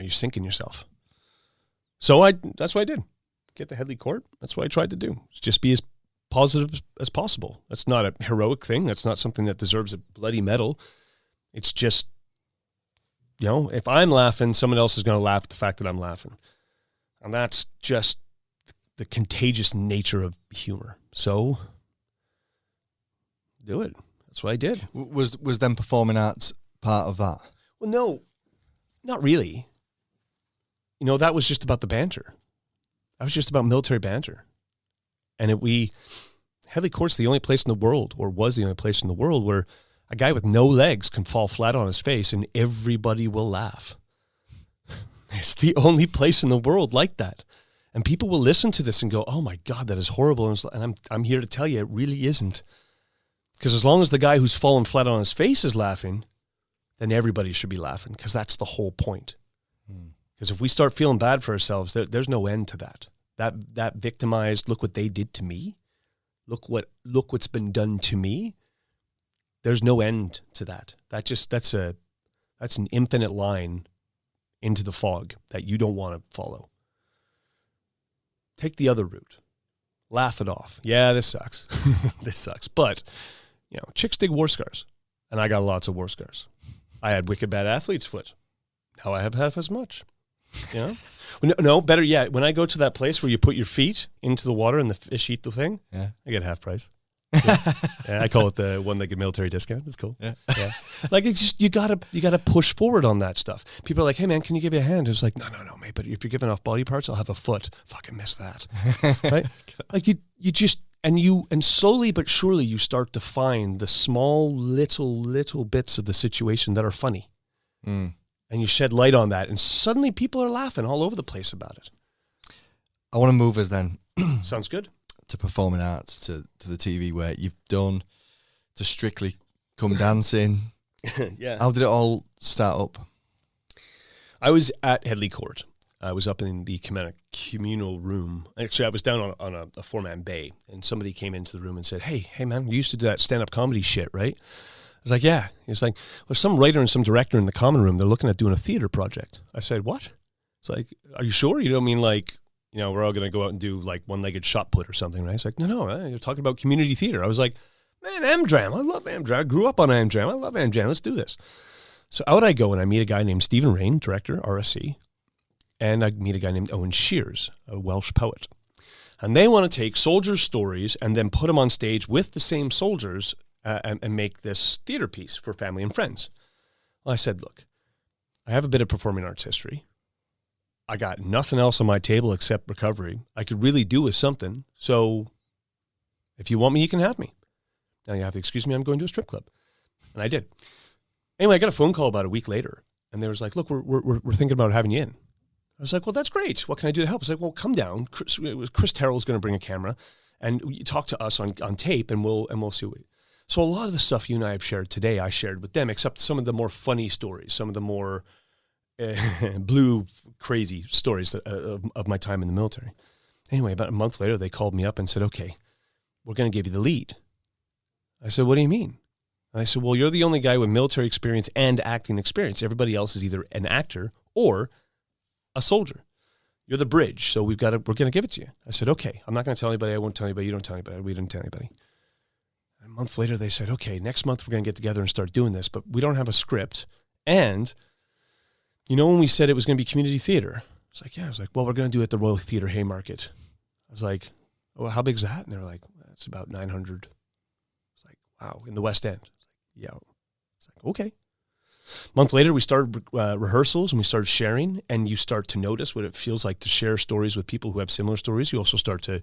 sinking yourself. So that's what I did. Get the Headley Court. That's what I tried to do. Just be as positive as possible. That's not a heroic thing. That's not something that deserves a bloody medal. It's just, if I'm laughing, someone else is going to laugh at the fact that I'm laughing. And that's just the contagious nature of humor. So do it. That's what I did. Was then performing arts part of that? Well, no, not really. That was just about the banter. That was just about military banter. And Headley Court's the only place in the world, or was the only place in the world, where a guy with no legs can fall flat on his face and everybody will laugh. It's the only place in the world like that. And people will listen to this and go, oh my God, that is horrible. And I'm here to tell you, it really isn't. Because as long as the guy who's fallen flat on his face is laughing, then everybody should be laughing, because that's the whole point. Because if we start feeling bad for ourselves, there's no end to that. That victimized, look what they did to me. Look what's been done to me. There's no end to that. That's an infinite line into the fog that you don't want to follow. Take the other route. Laugh it off. Yeah, this sucks. This sucks. But, chicks dig war scars. And I got lots of war scars. I had wicked bad athlete's foot. Now I have half as much. No, better yet, when I go to that place where you put your feet into the water and the fish eat the thing, I get half price. Yeah, I call it the one-legged military discount. It's cool. Yeah. Like, it's just, you gotta push forward on that stuff. People are like, hey man, can you give me a hand? It's like, no, mate, but if you're giving off body parts, I'll have a foot. Fucking miss that. Right? Like, you just And slowly but surely you start to find the small little bits of the situation that are funny. Mm. And you shed light on that, and suddenly people are laughing all over the place about it. I want to move us then Sounds good. to performing arts, to the TV where you've done, to Strictly Come Dancing. Yeah. How did it all start up? I was at Headley Court. I was up in the communal room. Actually, I was down on a four-man bay, and somebody came into the room and said, hey, man, you used to do that stand-up comedy shit, right? I was like, yeah. He was like, well, some writer and some director in the common room, they're looking at doing a theater project. I said, what? It's like, are you sure? You don't mean like, we're all going to go out and do like one-legged shot put or something, right? It's like, no, you're talking about community theater. I was like, man, Amdram. I love Amdram. I grew up on Amdram. I love Amdram. Let's do this. So out I go, and I meet a guy named Stephen Rain, director, RSC, and I meet a guy named Owen Shears, a Welsh poet. And they want to take soldiers' stories and then put them on stage with the same soldiers and make this theater piece for family and friends. Well, I said, look, I have a bit of performing arts history. I got nothing else on my table except recovery. I could really do with something. So if you want me, you can have me. Now you have to excuse me, I'm going to a strip club. And I did. Anyway, I got a phone call about a week later, and they was like, look, we're thinking about having you in. I was like, well, that's great. What can I do to help? I was like, well, come down. Chris Terrell's going to bring a camera, and you talk to us on tape, and we'll see what. So a lot of the stuff you and I have shared today, I shared with them, except some of the more funny stories, some of the more blue, crazy stories of my time in the military. Anyway, about a month later, they called me up and said, okay, we're going to give you the lead. I said, what do you mean? And I said, well, you're the only guy with military experience and acting experience. Everybody else is either an actor or a soldier. You're the bridge, so we're going to give it to you. I said, okay, I'm not going to tell anybody. I won't tell anybody. You don't tell anybody. We didn't tell anybody. A month later, they said, okay, next month we're going to get together and start doing this, but we don't have a script. And, when we said it was going to be community theater, I was like, yeah. I was like, well, we're going to do it at the Royal Theatre Haymarket. I was like, well, how big is that? And they were like, well, it's about 900. I was like, wow, in the West End. I was like, yeah. It's like, okay. A month later, we started rehearsals and we started sharing, and you start to notice what it feels like to share stories with people who have similar stories. You also start to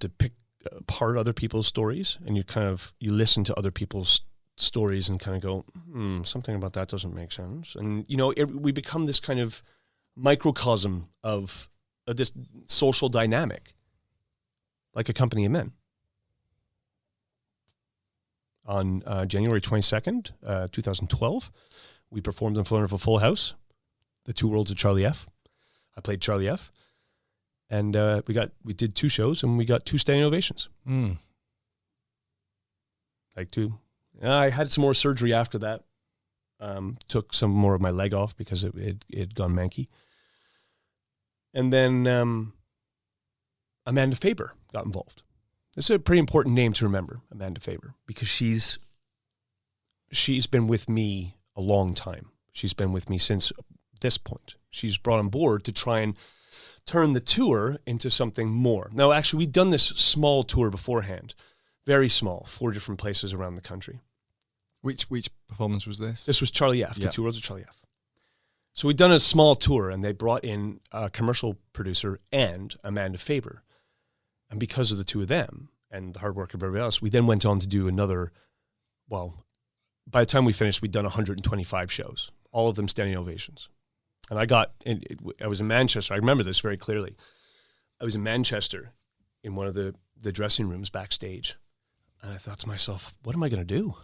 pick apart other people's stories, and you listen to other people's stories and kind of go, something about that doesn't make sense. And, we become this kind of microcosm of this social dynamic, like a company of men. On January 22nd, 2012, we performed in front of a full house, The Two Worlds of Charlie F. I played Charlie F. And we did 2 shows, and we got 2 standing ovations. Like 2. I had some more surgery after that. Took some more of my leg off because it had gone manky. And then Amanda Faber got involved. It's a pretty important name to remember, Amanda Faber, because she's been with me a long time. She's been with me since this point. She's brought on board to try and turn the tour into something more. Now, actually, we'd done this small tour beforehand, very small, 4 different places around the country. Which performance was this? This was Charlie F., The Two Worlds of Charlie F. So we'd done a small tour, and they brought in a commercial producer and Amanda Faber. And because of the 2 of them and the hard work of everybody else, we then went on to do another, by the time we finished, we'd done 125 shows, all of them standing ovations. And I was in Manchester. I remember this very clearly. I was in Manchester in one of the dressing rooms backstage. And I thought to myself, what am I going to do?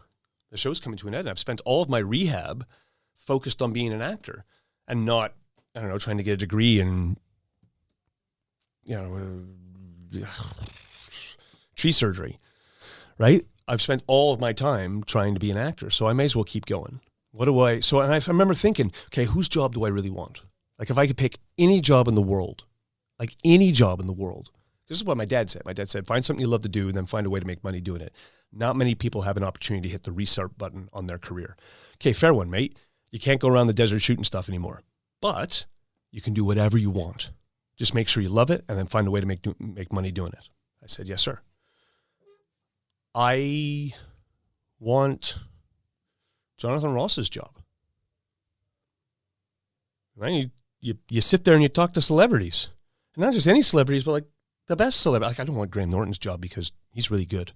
The show's coming to an end. I've spent all of my rehab focused on being an actor and not, trying to get a degree in, tree surgery, right? I've spent all of my time trying to be an actor, so I may as well keep going. And I remember thinking, okay, whose job do I really want? Like, if I could pick any job in the world, this is what my dad said. My dad said, find something you love to do and then find a way to make money doing it. Not many people have an opportunity to hit the restart button on their career. Okay, fair one, mate. You can't go around the desert shooting stuff anymore, but you can do whatever you want. Just make sure you love it and then find a way to make money doing it. I said, yes, sir. I want Jonathan Ross's job. Right? You sit there and you talk to celebrities. And not just any celebrities, but like The best celebrity. Like, I don't want Graham Norton's job because he's really good.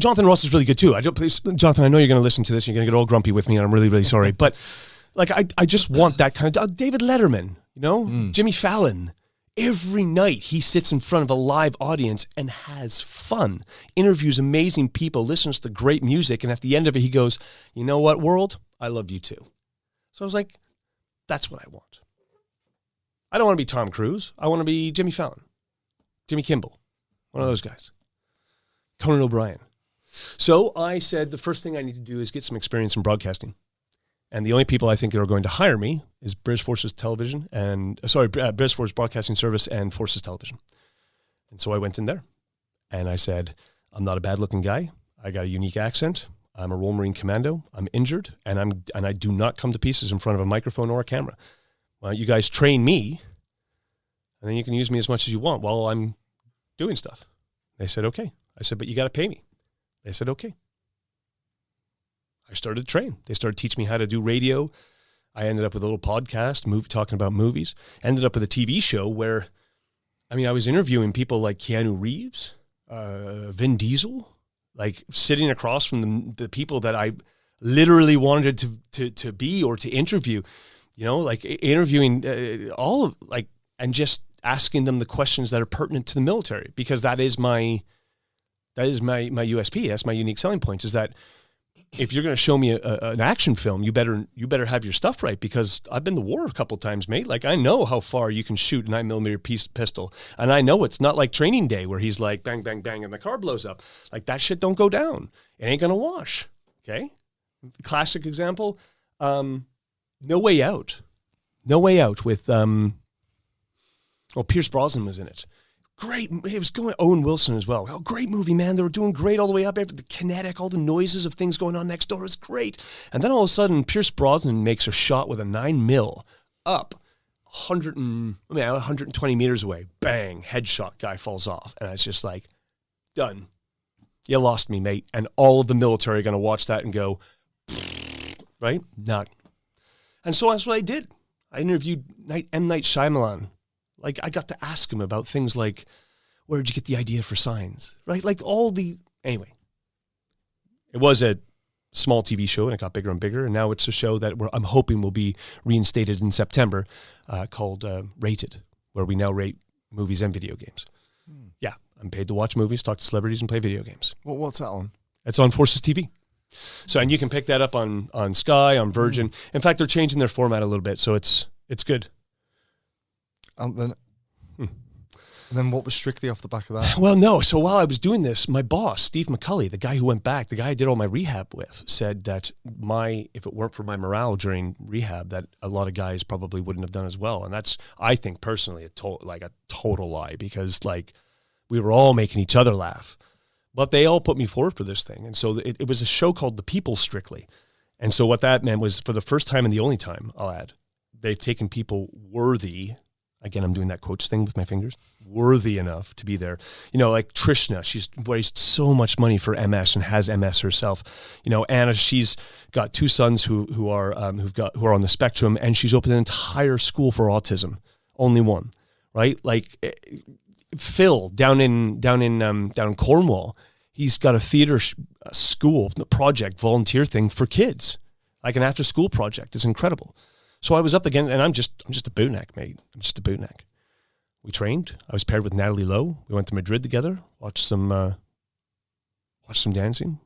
Jonathan Ross is really good too. Jonathan, I know you're going to listen to this. You're going to get all grumpy with me, and I'm really, really sorry. But like, I just want that kind of David Letterman, Jimmy Fallon. Every night he sits in front of a live audience and has fun, interviews amazing people, listens to great music, and at the end of it, he goes, "You know what, world? I love you too." So I was like, that's what I want. I don't want to be Tom Cruise. I want to be Jimmy Fallon, Jimmy Kimmel, one of those guys. Conan O'Brien. So I said the first thing I need to do is get some experience in broadcasting. And the only people I think that are going to hire me is British Forces Television British Forces Broadcasting Service and Forces Television. And so I went in there and I said, I'm not a bad looking guy. I got a unique accent. I'm a Royal Marine Commando. I'm injured and I do not come to pieces in front of a microphone or a camera. Well, you guys train me and then you can use me as much as you want while I'm doing stuff. They said, okay. I said, but you got to pay me. They said, okay. I started to train. They started teaching me how to do radio. I ended up with a little podcast, talking about movies. Ended up with a TV show where, I was interviewing people like Keanu Reeves, Vin Diesel, like sitting across from the people that I literally wanted to be or to interview, like interviewing and just asking them the questions that are pertinent to the military, because that is my USP. That's my unique selling point, is that if you're going to show me an action film, you better have your stuff right, because I've been to war a couple times, mate. Like, I know how far you can shoot a 9mm pistol, and I know it's not like Training Day where he's like bang, bang, bang, and the car blows up. Like, that shit don't go down. It ain't going to wash. Okay? Classic example, No Way Out. No Way Out with, Pierce Brosnan was in it. Great. It was going, Owen Wilson as well. Oh, great movie, man. They were doing great all the way up. The kinetic, all the noises of things going on next door was great. And then all of a sudden, Pierce Brosnan makes a shot with a 9mm up 120 meters away. Bang, headshot, guy falls off. And it's just like, done. You lost me, mate. And all of the military are going to watch that and go, right? Not. And so that's what I did. I interviewed M. Night Shyamalan. Like, I got to ask him about things like, where'd you get the idea for Signs? Right? Like anyway. It was a small TV show and it got bigger and bigger. And now it's a show that I'm hoping will be reinstated in September called Rated, where we now rate movies and video games. Yeah. I'm paid to watch movies, talk to celebrities, and play video games. Well, what's that on? It's on Forces TV. So, and you can pick that up on Sky, on Virgin. In fact, they're changing their format a little bit. So it's good. And then what was strictly off the back of that? Well, no. So while I was doing this, my boss, Steve McCulley, the guy who went back, the guy I did all my rehab with, said that if it weren't for my morale during rehab, that a lot of guys probably wouldn't have done as well. And that's, I think personally, a total lie, because like we were all making each other laugh, but they all put me forward for this thing. And so it was a show called The People Strictly. And so what that meant was, for the first time and the only time, I'll add, they've taken people worthy. Again, I'm doing that quotes thing with my fingers. Worthy enough to be there. Like Trishna, she's raised so much money for MS and has MS herself. Anna, she's got two sons who are on the spectrum, and she's opened an entire school for autism. Only one, right? Like Phil down in Cornwall, he's got a theater school project, volunteer thing for kids, like an after school project. It's incredible. So I was up again, and I'm just a bootneck, mate. I'm just a bootneck. We trained. I was paired with Natalie Lowe. We went to Madrid together, watched some dancing.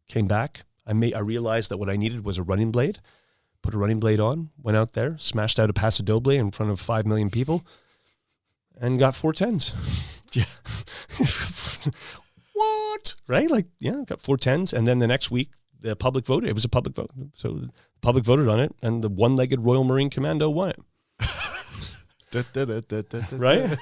Came back. I realized that what I needed was a running blade. Put a running blade on, went out there, smashed out a Paso Doble in front of 5 million people, and got 410s. Yeah. What? Right? Like, yeah, got 410s, and then the next week, the public voted. It was a public vote. So the public voted on it, and the one-legged Royal Marine Commando won it. Right?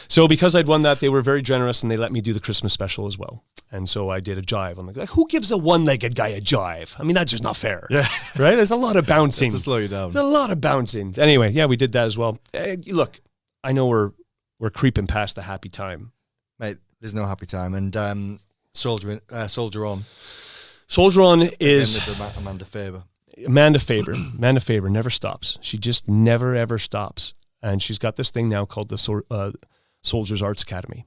So because I'd won that, they were very generous, and they let me do the Christmas special as well. And so I did a jive. I'm like, who gives a one-legged guy a jive? I mean, that's just not fair. Yeah. Right? There's a lot of bouncing. To slow you down. There's a lot of bouncing. Anyway, yeah, we did that as well. Look, I know we're creeping past the happy time. Mate, there's no happy time. And Soldier On. Soldier On is Amanda Faber. Amanda Faber never stops. She just never, ever stops. and she's got this thing now called the Soldiers Arts Academy.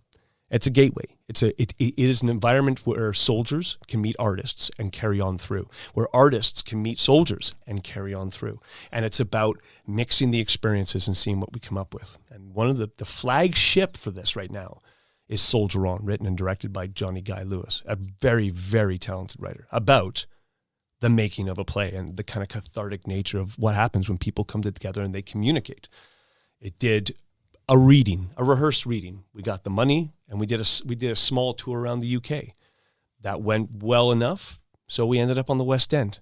It's a gateway. It is an environment where soldiers can meet artists and carry on through, where artists can meet soldiers and carry on through. And it's about mixing the experiences and seeing what we come up with. And one of the flagship for this right now is Soldier On, written and directed by Johnny Guy Lewis, a very, very talented writer, about the making of a play and the kind of cathartic nature of what happens when people come together and they communicate. It did a rehearsed reading. We got the money, and we did a small tour around the UK. That went well enough, so we ended up on the West End.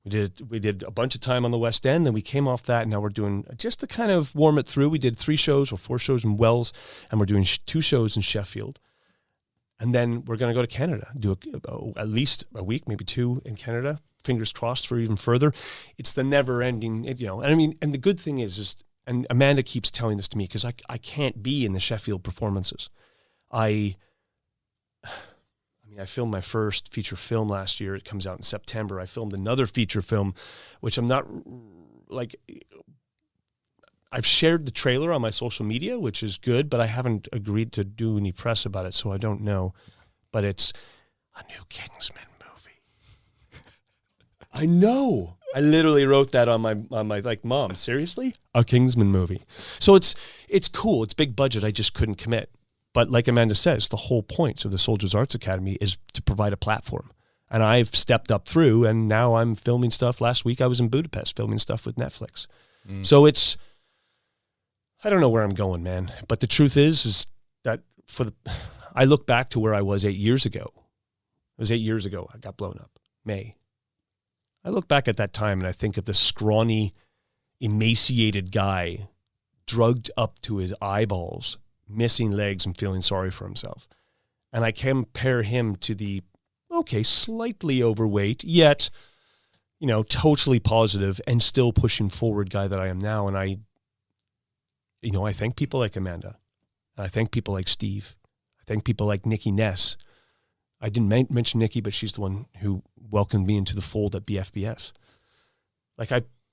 We did a bunch of time on the West End, and we came off that, and now we're doing, just to kind of warm it through, we did 3 shows or 4 shows in Wells, and we're doing 2 shows in Sheffield. And then we're going to go to Canada, do at least a week, maybe 2 in Canada. Fingers crossed for even further. It's the never-ending, and the good thing is and Amanda keeps telling this to me because I can't be in the Sheffield performances. I filmed my first feature film last year. It comes out in September. I filmed another feature film, which I'm not I've shared the trailer on my social media, which is good, but I haven't agreed to do any press about it, so I don't know. But it's a new Kingsman movie. I know. I literally wrote that on my Mom, seriously? A Kingsman movie. So it's cool. It's big budget. I just couldn't commit. But like Amanda says, the whole point of the Soldiers Arts Academy is to provide a platform. And I've stepped up through, and now I'm filming stuff. Last week I was in Budapest filming stuff with Netflix. So I don't know where I'm going, man. But the truth is that I look back to where I was 8 years ago. It was 8 years ago I got blown up. May. I look back at that time and I think of the scrawny, emaciated guy, drugged up to his eyeballs, missing legs and feeling sorry for himself. And I compare him to the, slightly overweight, yet, totally positive and still pushing forward guy that I am now. And I thank people like Amanda. And I thank people like Steve. I thank people like Nikki Ness. I didn't mention Nikki, but she's the one who welcomed me into the fold at BFBS.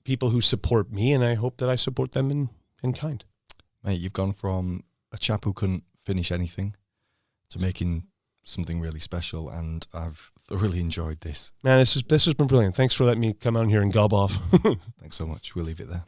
People who support me, and I hope that I support them in kind. Mate, you've gone from a chap who couldn't finish anything to making something really special, and I've thoroughly enjoyed this. Man, this has been brilliant. Thanks for letting me come out here and gob off. Thanks so much. We'll leave it there.